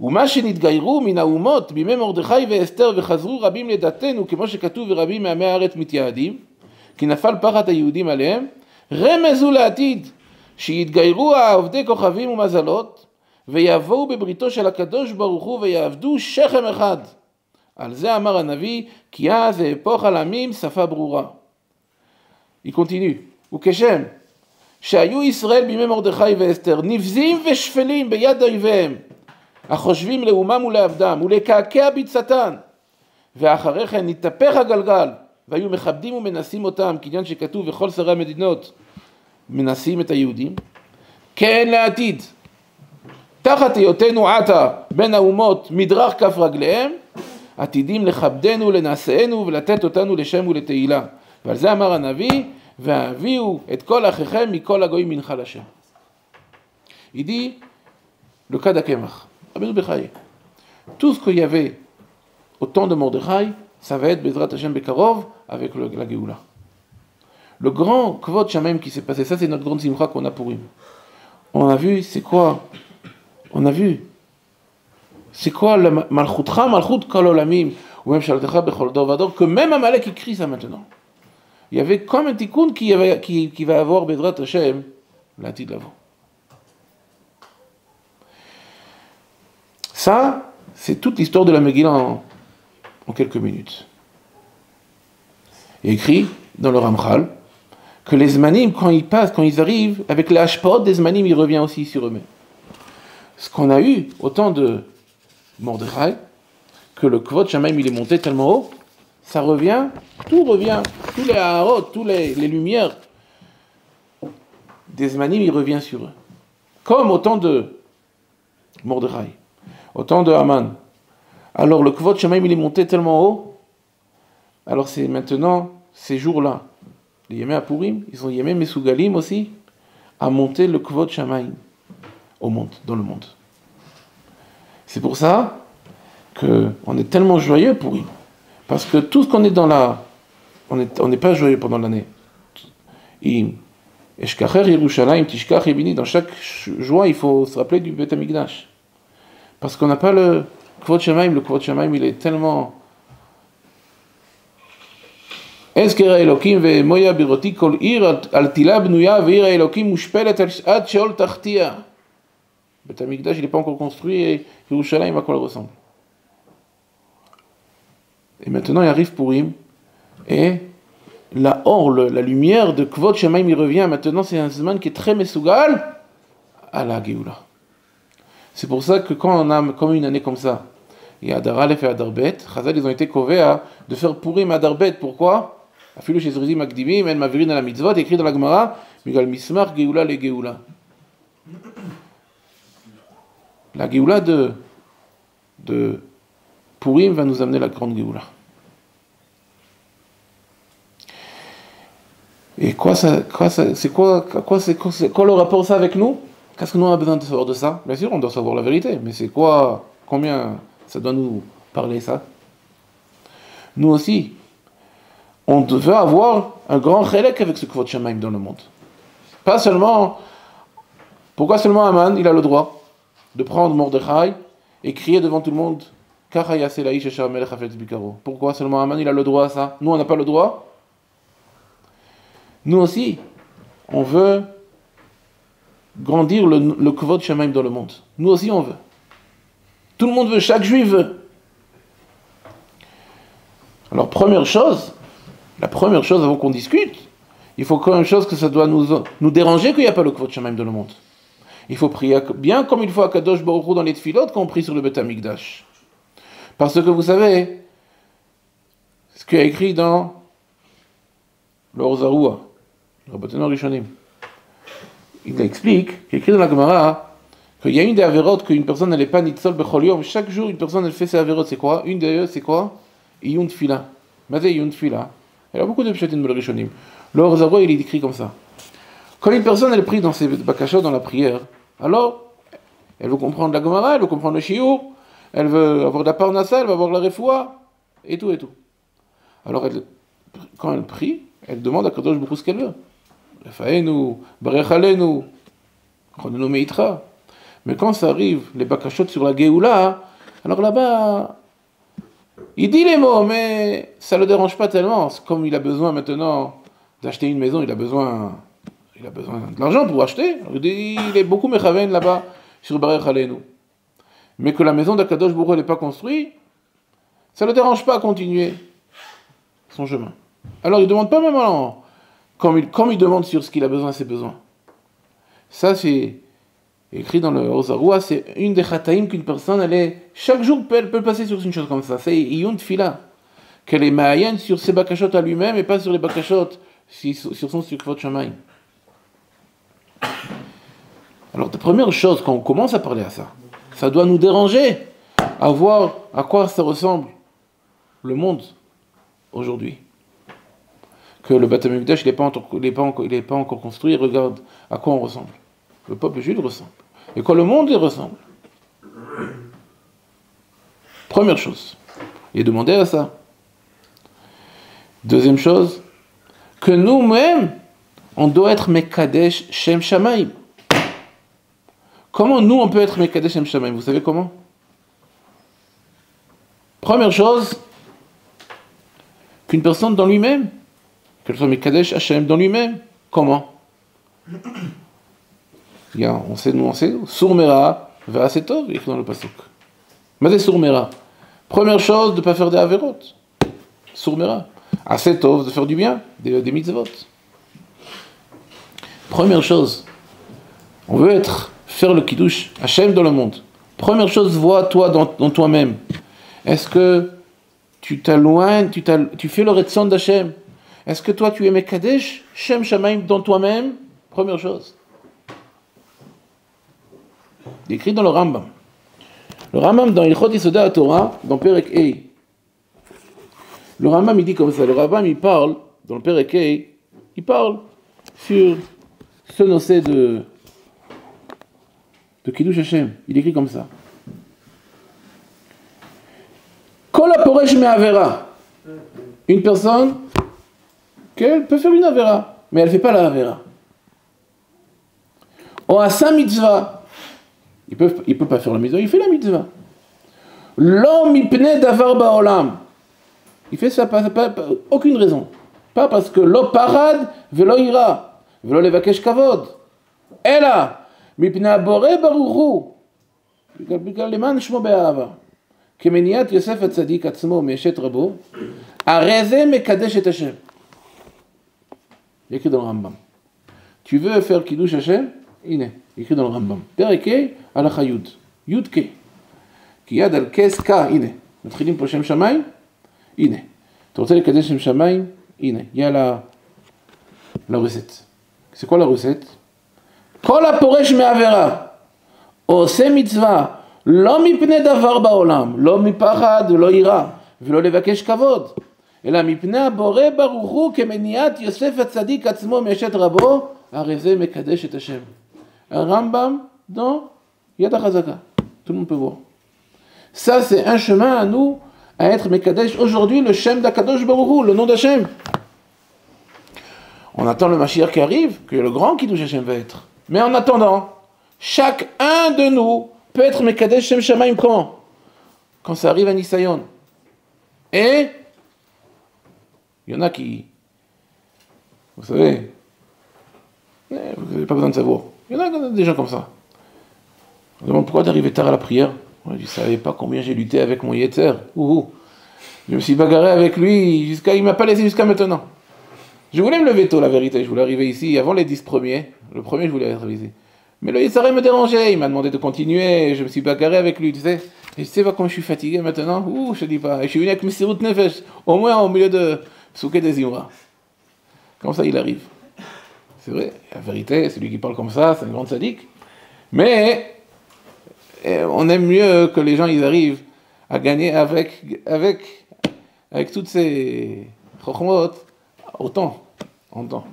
ומה שנתגיירו מן האומות בימי מרדכי ואסתר וחזרו רבים לדתנו, כמו שכתוב ורבים מעמי הארץ מתייעדים, כי נפל פחד היהודים עליהם, רמזו לעתיד, שיתגיירו העובדי כוכבים ומזלות, ויבואו בבריתו של הקדוש ברוך הוא ויעבדו שכם אחד. על זה אמר הנביא, כי אז אהפוך על עמים שפה ברורה. היא continue, וכשם שהיו ישראל בימי מרדכי ואסתר נבזים ושפלים ביד אויביהם, החושבים לאומם ולעבדם ולקעקע ביצתן, ואחרי כן נתהפך הגלגל והיו מכבדים ומנסים אותם, כעניין שכתוב וכל שרי המדינות מנסים את היהודים, כן לעתיד, תחת היותנו עתה בין האומות מדרך כף רגליהם, עתידים לכבדנו לנשאנו ולתת אותנו לשם ולתהילה. ועל זה אמר הנביא, והביאו את כל אחיכם מכל הגויים מנחה לשם. Il dit, le cas d'Akemach, Rabbeinu Bechaye, tout ce qu'il y avait au temps de Mordechai, ça va être Bezrat Hashem Bekarov avec la Géoula. Le grand Kvod Shamaim qui s'est passé, ça c'est notre grande simcha qu'on a pour lui. On a vu, c'est quoi? On a vu, c'est quoi le Malchutcha, Malchut Kol Olamim, ou même Shaltecha Bechol Dor Vador, que même Amalek écrit ça maintenant. Il y avait comme un tikkun qui va avoir Bezrat Hashem, l'Atid l'avant. Ça, c'est toute l'histoire de la Megillah en quelques minutes. Il est écrit dans le Ramchal que les Zmanim, quand ils passent, quand ils arrivent, avec les Hashpot des Zmanim, il revient aussi sur eux-mêmes. Ce qu'on a eu au temps de Mordechai, que le Kvod Shamaim il est monté tellement haut, ça revient, tous les Aharot, toutes les lumières des Zmanim, il revient sur eux. Comme au temps de Mordechai, au temps de Haman. Alors le Kvod Shamaim il est monté tellement haut, alors c'est maintenant, ces jours-là, les Yemei Apurim, ils ont Yemei Mesugalim aussi, à monter le Kvod Shamaim au monde, dans le monde. C'est pour ça qu'on est tellement joyeux pour lui. Parce que tout ce qu'on est dans la... On n'est pas joyeux pendant l'année. Dans chaque joie, il faut se rappeler du Beth Amikdash. Parce qu'on n'a pas le Kvod Shamaim. Le Kvod Shamaim, il est tellement... Ezkera Elokim ve'moya biroti kol ir al tila bnuya ve'ira Elokim mushpelet ad sheol tachtia. Beth Amikdash, il n'est pas encore construit et Yerushalayim, à quoi il ressemble. Et maintenant, il arrive Purim et la lumière de Kvod Shamaim, il revient. Maintenant, c'est un Zman qui est très mesugal à la Géoula. C'est pour ça que quand on a comme une année comme ça, il y a Adar Aleph et Adar Bet, Chazal, ils ont été kovéa de faire Purim Adar Bet. Pourquoi? Afilu chez Zrizim Akdimim, El Mavirin à la Mitzvot, écrit dans la Gemara, Migal Mismar Géoula le Géoula. La Géoula de Purim va nous amener la grande Géoula. Et c'est quoi le rapport ça avec nous? Qu'est-ce que nous on a besoin de savoir de ça? Bien sûr, on doit savoir la vérité, mais c'est quoi, combien ça doit nous parler ça? Nous aussi, on veut avoir un grand chélek avec ce Kvod Shamaim dans le monde. Pas seulement, pourquoi seulement Haman, il a le droit de prendre Mordechai et crier devant tout le monde pourquoi seulement Haman il a le droit à ça? Nous on n'a pas le droit? Nous aussi, on veut grandir le Kvod Shamaim dans le monde. Nous aussi on veut. Tout le monde veut, chaque juif veut. Alors la première chose avant qu'on discute, il faut quand même chose que ça doit nous déranger qu'il n'y a pas le Kvod Shamaim dans le monde. Il faut prier bien comme il faut à Kadosh Baruch Hu dans les tefilot quand on prie sur le Beth Amikdash. Parce que vous savez, ce qu'il y a écrit dans l'Or Zarua, le Rabbeinu Rishonim, il explique, il écrit dans la Gemara, qu'il y a une des avérotes qu'une personne n'est pas nitzol bechol yom. Chaque jour, une personne elle fait ses avérotes. C'est quoi? Une d'eux, c'est quoi? Iyun tfila. Mazé iyun tfila. Il y a beaucoup de pshatim de rishonim. Le Or Zarua, il est écrit comme ça. Quand une personne elle est prise dans ses bakashot, dans la prière, alors elle veut comprendre la Gemara, elle veut comprendre le shiur, elle veut avoir de la parnassa, elle veut avoir la refoua, et tout et tout. Alors quand elle prie, elle demande à Kadosh Baruch Hu ce qu'elle veut. Refaenu, barech aleinu, chonenu meitra. Mais quand ça arrive, les bakashot sur la Géoula, alors là-bas, il dit les mots, mais ça ne le dérange pas tellement. Comme il a besoin maintenant d'acheter une maison, il a besoin de l'argent pour acheter. Il est beaucoup mechaven là-bas sur barech aleinu. Mais que la maison d'Akadosh Baruch Hu n'est pas construite, ça ne le dérange pas à continuer son chemin. Alors il ne demande pas même comme il demande sur ce qu'il a besoin, ses besoins. Ça c'est écrit dans le Or Zarua, c'est une des chataïm qu'une personne, chaque jour elle peut passer sur une chose comme ça. C'est iyun tfila. Qu'elle est ma'ayen sur ses bakashot à lui-même et pas sur les bakashot, sur son sukvot shamayim. Alors la première chose, quand on commence à parler à ça doit nous déranger à voir à quoi ça ressemble le monde aujourd'hui. Que le Beth Amikdash il n'est pas encore construit, regarde à quoi on ressemble. Le peuple juif ressemble. Et quoi le monde il ressemble. Première chose, il est demandé à ça. Deuxième chose, que nous-mêmes, on doit être Mekadesh Shem Shamayim. Comment nous on peut être Mekadesh Shem Shamayim? Vous savez comment? Première chose, qu'une personne dans lui-même, qu'elle soit Mekadesh Hashem dans lui-même. Comment? On sait, Sourmera, Verasetov, écrit dans le Pasuk. Mais c'est Sourmera. Première chose, de ne pas faire des Averot. Sourmera. Asetov, de faire du bien, des mitzvot. Première chose, on veut faire le Kiddush Hashem dans le monde. Première chose, vois toi dans toi-même. Est-ce que tu t'éloignes, tu fais le Retson d'Hashem? Est-ce que toi tu es Mekadesh Shem Shamayim dans toi-même? Première chose. Il est écrit dans le Rambam. Le Rambam dans Ilchot Yisoda Torah, dans Perek Ei. Le Rambam il dit comme ça. Le Rambam il parle, dans le Perek Ei, il parle sur ce nocé de Kiddush Hashem. Il écrit comme ça. Kol haporesh me'avera. Une personne qu'elle peut faire une avera, mais elle ne fait pas la avera. O asa mitzvah. Il peut pas faire la mitzvah, il fait la mitzvah. Lo mipnei davar ba'olam. Il fait ça pas aucune raison. Pas parce que lo parad velo ira, velo levakesh kavod. Ela mipnei abore baruchu. בגלל למען שמו באהבה. כמניעת יוסף הצדיק עצמו מאשת רבו, הרי זה מקדש את השם. écrit dans le Rambam. Tu veux faire Kiddush Hashem? Ine, écrit dans le Rambam. Pereke alacha yud. Yud ke. Ki yad al kes ka, ine. מתחילים פה שם שמיים? הנה. אתה רוצה לקדש שם שמיים? הנה. il y a la recette. C'est quoi la recette? כל הפורש מעבירה, עושה מצווה, לא מפני דבר בעולם, לא מפחד ולא יראה, ולא לבקש כבוד, אלא מפני הבורא ברוך הוא כמניעת יוסף הצדיק עצמו מאשת רבו, הרי זה מקדש את השם. הרמב"ם dans יד החזקה. Tout le monde peut voir. Ça c'est un chemin à nous, à être Mekadesh aujourd'hui, le Shem d'Akadosh Baruch Hu, le nom d'Hashem. On attend le Mashiach qui arrive, que le grand Kiddush Hashem va être. Mais en attendant, chacun de nous peut être Mekadesh Shem Shamayim quand ça arrive à Nisayon. Et il y en a qui, vous savez, vous n'avez pas besoin de savoir. Il y en a des gens comme ça. On demande pourquoi t'arrives tard à la prière. Je ne savais pas combien j'ai lutté avec mon Yetzer. Je me suis bagarré avec lui, il ne m'a pas laissé jusqu'à maintenant. Je voulais me lever tôt, la vérité. Je voulais arriver ici avant les 10 premiers. Le premier, je voulais être ici. Mais le Yetzer me dérangeait. Il m'a demandé de continuer. Je me suis bagarré avec lui, tu sais. Et tu sais pas comment je suis fatigué maintenant? Je te dis pas. Et je suis venu avec Messirut Nefesh. Au moins au milieu de Souké des Imra. Comme ça, il arrive. C'est vrai, la vérité, celui qui parle comme ça, c'est un grand sadique. Mais on aime mieux que les gens ils arrivent à gagner avec toutes ces chokhmot autant, en temps,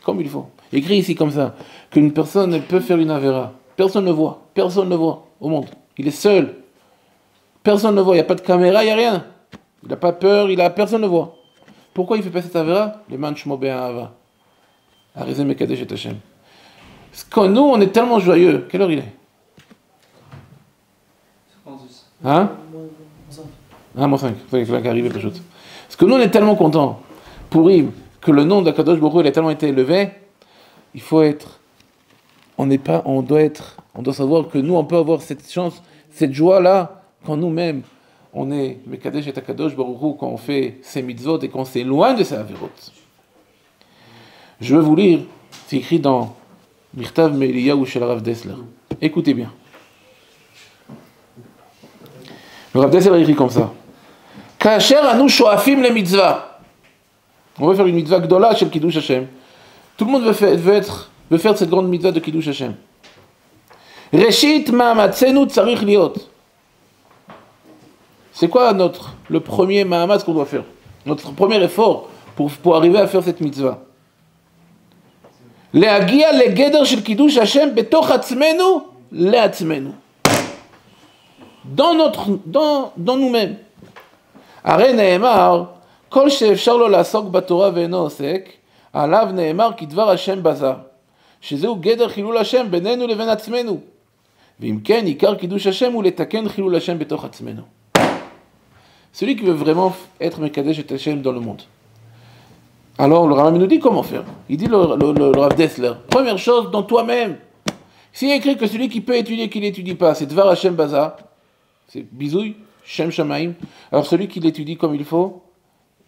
comme il faut. Écrit ici comme ça, qu'une personne elle peut faire une avéra. Personne ne voit au monde. Il est seul. Personne ne voit, il n'y a pas de caméra, il n'y a rien. Il n'a pas peur, personne ne voit. Pourquoi il fait pas cette avéra? Les manchmo be'ahava. Arizé mekadesh et Hashem. Parce que nous, on est tellement joyeux. Quelle heure il est? Hein? Moins 5. C'est là qu'arrive le chose. Parce que nous, on est tellement contents. Pourim, que le nom d'Akadosh Baruch Hu, il a tellement été élevé, il faut être. On doit savoir que nous, on peut avoir cette chance, cette joie-là, quand nous-mêmes, on est Mekadesh et Akadosh Baruch Hu, quand on fait ces mitzvot et qu'on s'éloigne de ces avirot. Je vais vous lire, c'est écrit dans Mirtav Me'Eliyahu shel Rav Dessler. Écoutez bien. Le Rav Dessler écrit comme ça. Kasher anu shoafim le mitzvah. On veut faire une mitzvah gdola shel Kiddush Hashem. Tout le monde veut faire cette grande mitzvah de Kiddush Hashem. Reshit ma'amatzenu tzarich liot. C'est quoi le premier ma'amatz qu'on doit faire? Notre premier effort pour arriver à faire cette mitzvah. Le'agia legeder shel Kiddush Hashem betoch atzmenu le'atzmenu. Dans nous-mêmes. הרי נאמר, כל שאפשר לו לעסוק בתורה ואינו עוסק, עליו נאמר כי דבר השם בזר, שזהו גדר חילול השם בינינו לבין עצמנו. ואם כן, עיקר קידוש השם הוא לתקן חילול השם בתוך עצמנו. Celui qui veut vraiment être Mekadesh et Hashem dans le monde. Alors le Rambam nous dit comment faire. Il dit le Rav Dessler, première chose, dans toi-même. S'il y a écrit que celui qui peut étudier, qui n'étudie pas, c'est Dvar Hashem Baza, c'est bisouille, Shem Shamaim. Alors celui qui l'étudie comme il faut,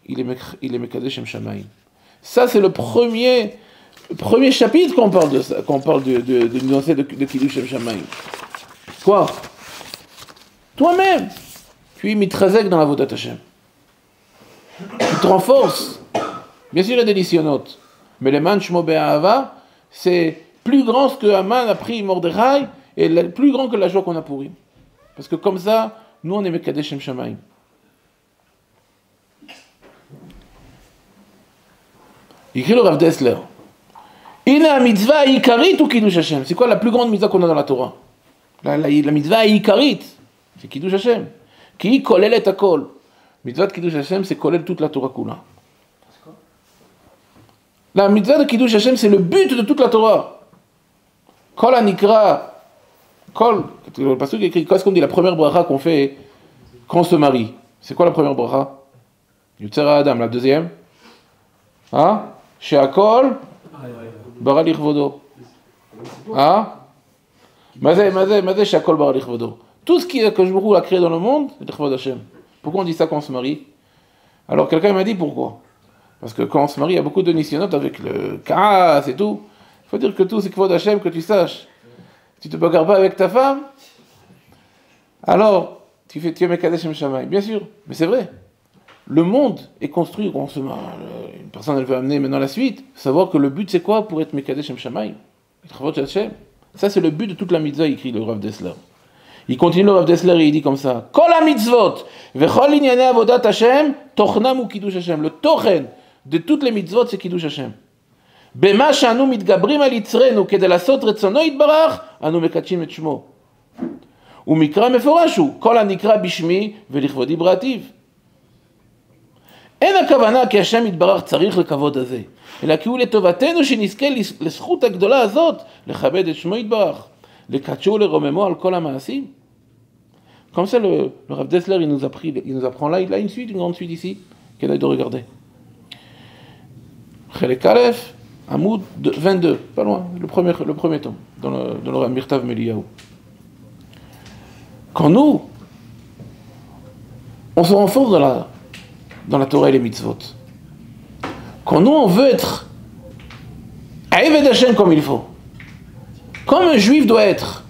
il est Mekadesh Shem Shamaim. Ça c'est le premier chapitre qu'on parle de ça, qu'on parle de Kiddush Shem Shamaim. Quoi? Toi-même, tu es mitrazek dans la Avodat Hashem. Tu te renforces. Bien sûr il y a des nisyonotes, mais le man shmo be'ahava, c'est plus grand ce que Haman a pris Mordechai, et plus grand que la joie qu'on a pour lui. Parce que comme ça, nous on est Mekadesh Shem Shamaim. Il écrit le Rav Dessler. Ina mitzvah ikarit ou Kiddush Hashem. C'est quoi la plus grande mitzvah qu'on a dans la Torah? La mitzvah ikarit, c'est Kiddush Hashem. Qui kolel et akol. Mitzvah de Kiddush Hashem, c'est kolel toute la Torah kula. La mitzvah de Kiddush Hashem, c'est le but de toute la Torah. Kol anikra, kol, le pasteur qui écrit, qu'est-ce qu'on dit, la première bracha qu'on fait quand on se marie? C'est quoi la première bracha? Yutzera Adam, la deuxième? Hein? Sheakol, bara lichvodo. Hein? Mazé, sheakol, bara lichvodo. Tout ce que je a créé dans le monde, c'est lichvod Hashem. Pourquoi on dit ça quand on se marie? Alors quelqu'un m'a dit pourquoi? Parce que quand on se marie, il y a beaucoup de nisyonotes avec le kaas et tout. Il faut dire que tout c'est kvod Hashem, que tu saches. Tu te bagarres pas avec ta femme, alors tu es Mekadesh Shem Shamaim. Bien sûr, mais c'est vrai. Le monde est construit quand on se marie. Une personne elle veut amener maintenant la suite, savoir que le but c'est quoi pour être Mekadesh Shem Shamaim? Ça c'est le but de toute la mitzvah, écrit le Rav Dessler. Il continue le Rav Dessler et il dit comme ça: Kol ha-mitzvot vechol inyanei avodat Hashem tochnam u kiddush Hashem. Le tochen de toutes les mitzvot c'est kiddush Hashem. Bema she'anu mitgabrim al yitzrenu kedei lasot retzono yitbarach anu mekadshim et shmo. ומקרא מפורש הוא, כל הנקרא בשמי ולכבודי בראתיו. אין הכוונה כי השם יתברך צריך לכבוד הזה, אלא כי הוא לטובתנו שנזכה לזכות הגדולה הזאת, לכבד את שמו יתברך, לקדשו ולרוממו על כל המעשים. Comme ça, le Rav Dessler, il nous apprend là, il a une suite, une grande suite ici, qu'il a de regarder. Chelek Aleph, Amoud 22, pas loin, le premier tome, dans le Mirtav Me'Eliyahu. Quand nous, on se renforce dans la Torah et les mitzvot, quand nous on veut être Eved Hashem comme il faut, comme un juif doit être,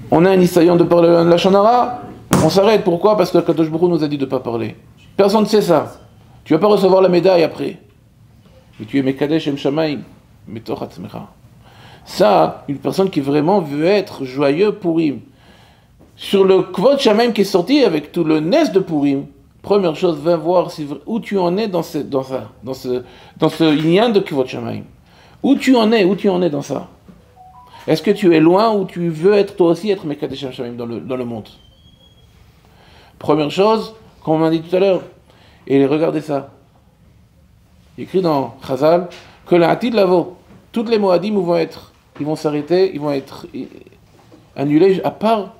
on a un nisayon de parler la Lashon Hara, on s'arrête. Pourquoi? Parce que Kadosh Baruch Hu nous a dit de ne pas parler. Personne ne sait ça. Tu ne vas pas recevoir la médaille après. Mais tu es Mekadesh Shem Shamaim, Mitoch Atzmecha. Ça, une personne qui vraiment veut être joyeux Purim. Sur le Kvod Shamaim qui est sorti avec tout le Nes de Purim, première chose, va voir où tu en es dans ce lien de Kvod Shamaim. Où tu en es dans ça. Est-ce que tu es loin ou tu veux être toi aussi être Mekadesh Shamaim dans le monde? Première chose, comme on m'a dit tout à l'heure, et regardez ça. Il écrit dans Chazal que la Hatid Lavo, toutes les Moadim ils vont s'arrêter, ils vont être annulés à part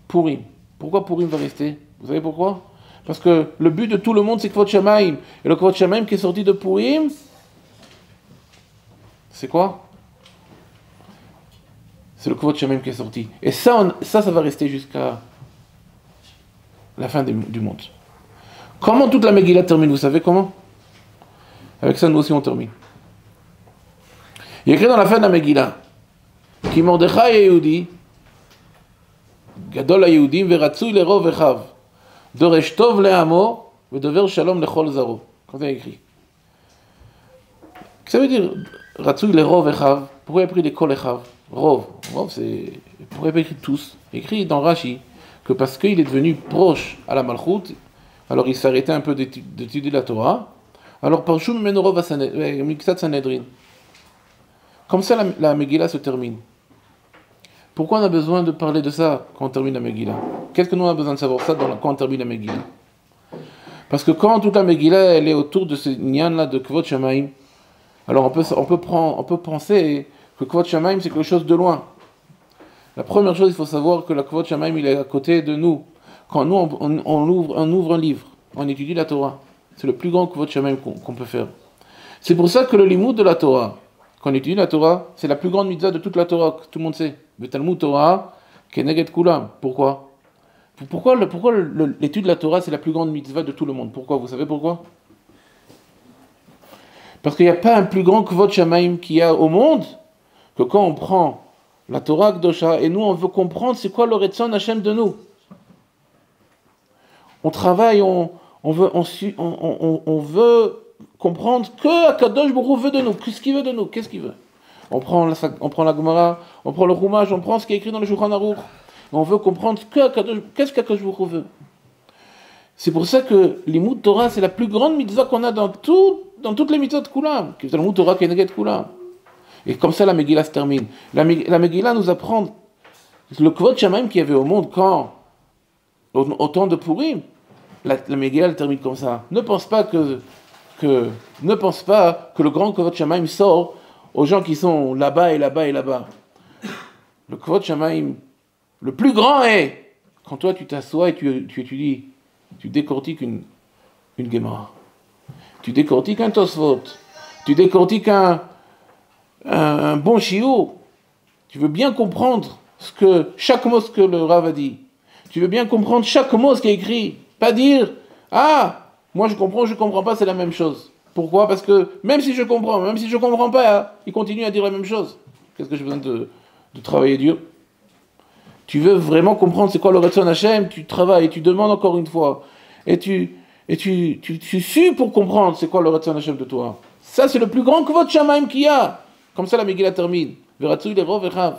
Purim. Pourquoi Purim va rester? Vous savez pourquoi? Parce que le but de tout le monde c'est Kvod Shamaim. Et le Kvod Shamaim qui est sorti de Purim, c'est quoi? C'est le Kvod Shamaim qui est sorti. Et ça va rester jusqu'à la fin du monde. Comment toute la Megillah termine? Vous savez comment? Avec ça, nous aussi, on termine. Il y a écrit dans la fin de la Megillah qui Mordechai Yehudi, Gadol HaYehudim, Veratzui Lerov Echav, Doresh Tov Le'amo, Vedover Shalom Lechol Zaro. Quand il y a écrit. Ça veut dire Ratzui Lerov Echav. Pourquoi il a pris les Kol Echav? Rov, c'est. Pourquoi il a pas écrit tous? Écrit dans Rashi que parce qu'il est devenu proche à la Malchut, alors il s'est arrêté un peu d'étudier la Torah. Alors par Shum Menorov Miksat Sanhedrin. Comme ça la Megillah se termine. Pourquoi on a besoin de parler de ça quand on termine la Megillah? Qu'est-ce que nous on a besoin de savoir ça quand on termine la Megillah? Parce que quand toute la Megillah elle est autour de ce nyan là de Kvod Shamaim, alors on peut penser que Kvod Shamaim c'est quelque chose de loin. La première chose, il faut savoir que la Kvod Shamaim il est à côté de nous. Quand nous on ouvre un livre, on étudie la Torah. C'est le plus grand Kvod Shamaim qu'on peut faire. C'est pour ça que le limoud de la Torah, quand on étudie la Torah, c'est la plus grande mitzvah de toute la Torah, que tout le monde sait. Le Talmud Torah, Keneged Kulam. Pourquoi l'étude de la Torah, c'est la plus grande mitzvah de tout le monde? Pourquoi? Vous savez pourquoi? Parce qu'il n'y a pas un plus grand Kvod Shamaim qu'il y a au monde que quand on prend la Torah Kdosha et nous on veut comprendre c'est quoi le Retzon Hashem de nous. On travaille, on veut comprendre que Akadosh Baruch Hu veut de nous, qu'est-ce qu'il veut de nous, qu'est-ce qu'il veut. On prend la Gemara, on prend le Chumash, on prend ce qui est écrit dans le Shulchan Aruch. On veut comprendre qu'est-ce qu'Akadosh Baruch Hu veut. C'est pour ça que l'Imoud Torah, c'est la plus grande mitzvah qu'on a dans toutes les mitzvot de Kulam. C'est l'Imoud Torah Keneged Kulam. Et comme ça, la Megillah se termine. La Megillah nous apprend le Kvod Shamaim qu'il y avait au monde au temps de Purim. La Megillah elle termine comme ça. Ne pense pas que le grand Kvod Shamaim sort aux gens qui sont là-bas et là-bas et là-bas. Le Kvod Shamaim, le plus grand est quand toi tu t'assois et tu étudies, tu décortiques une Gemara, tu décortiques un Tosfot, tu décortiques un bon shiur, tu veux bien comprendre chaque mot que le Rav a dit, tu veux bien comprendre chaque mot qui est écrit, pas dire moi je comprends pas, c'est la même chose. Pourquoi? Parce que même si je comprends pas, il continue à dire la même chose. Qu'est-ce que j'ai besoin de travailler dur? Tu veux vraiment comprendre c'est quoi le Retzon Hashem, tu travailles et tu demandes encore une fois, et tu sues pour comprendre c'est quoi le Retzon Hashem de toi. Ça c'est le plus grand Kvod Shamaim qu'il y a. Comme ça la Megillah termine. Veratzui Lerov Echav.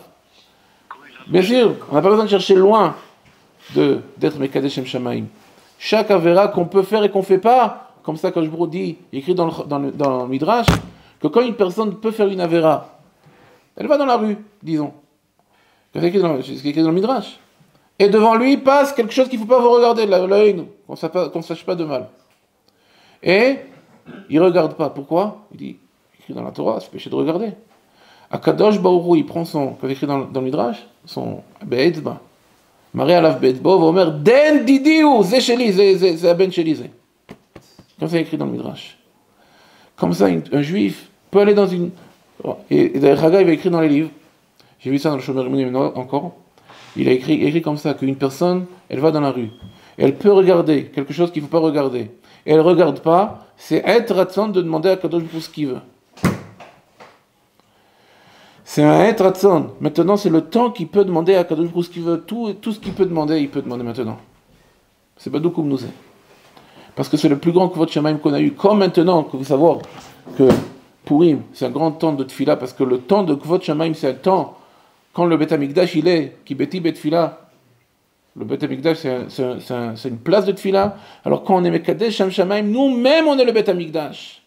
Bien sûr, on n'a pas besoin de chercher loin d'être Mekadesh Shamaim. Chaque avera qu'on peut faire et qu'on ne fait pas, comme ça quand je vous dis, écrit dans le Midrash, que quand une personne peut faire une avera, elle va dans la rue, disons. C'est écrit dans le Midrash. Et devant lui passe quelque chose qu'il ne faut pas vous regarder, l'œil, qu'on ne sache pas de mal. Et il ne regarde pas. Pourquoi? Il dit, écrit dans la Torah, c'est péché de regarder. Akadosh Baruch Hu, il prend comme écrit dans le Midrash, son Be'etzba. Marie Alav Be'etzba, Omer, Den Didiou, c'est Sheli, c'est Ben Sheli. Comme ça, écrit dans le Midrash. Comme ça, un juif peut aller dans une. Et d'ailleurs, Haga, il va écrire dans les livres. J'ai vu ça dans le Shomer Imounim encore. Il a écrit comme ça qu'une personne, elle va dans la rue. Elle peut regarder quelque chose qu'il ne faut pas regarder. Et elle ne regarde pas, c'est être ratzon de demander à Kadosh pour ce qu'il veut. C'est un être ratzon. Maintenant, c'est le temps qu'il peut demander à Kadosh pour ce qu'il veut. Tout ce qu'il peut demander, il peut demander maintenant. C'est pas d'où nous est. Parce que c'est le plus grand Kvod Shamaim qu'on a eu. Comme maintenant, que vous savez que Purim, c'est un grand temps de tfila, parce que le temps de Kvod Shamaim, c'est un temps, quand le Bet HaMikdash il est, qui beti bet tfila, le Bet HaMikdash c'est une place de tfila, alors quand on est Mekadesh Shem Shamaim, nous-mêmes on est le Bet HaMikdash.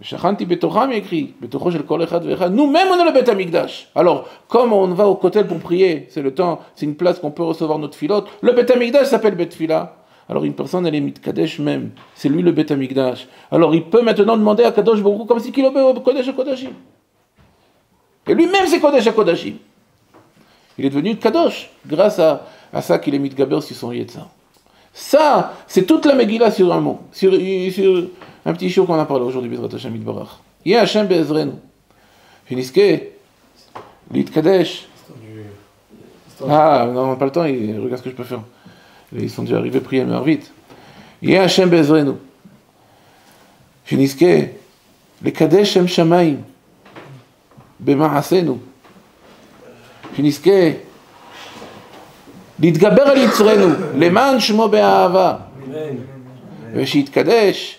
Shachanti betocham écrit, betocho shel kol echad ve'echad, nous-mêmes on est le Bet HaMikdash. Alors, comme on va au kotel pour prier, c'est le temps, c'est une place qu'on peut recevoir notre filote, le Bet HaMikdash s'appelle Bet Tfila. Alors une personne, elle est mitkadesh même, c'est lui le Bet HaMikdash. Alors il peut maintenant demander à Kadosh Baruch Hu comme si qu'il est au Kodesh HaKodashim. Et lui-même c'est Kodesh HaKodashim. Il est devenu Kadosh, grâce à ça qu'il est mitgaber sur son Yetzar. Ça, c'est toute la Megillah sur un mot, sur un petit show qu'on a parlé aujourd'hui, Bezrat Hashem Yitbarach. Yeh Hashem be'ezrenu. Finiske, l'itkadesh. Ah, non, on n'a pas le temps, regarde ce que je peux faire. Ils sont déjà arrivés, prier, mais vite. Yeh Hashem be'ezrenu. Finiske, l'ikadesh Shem Shamaim. במעשינו, שנזכה להתגבר על יצרנו למען שמו באהבה, ושיתקדש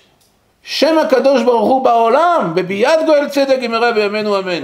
שם הקדוש ברוך הוא בעולם בביאת גואל צדק ימרה בימינו אמן.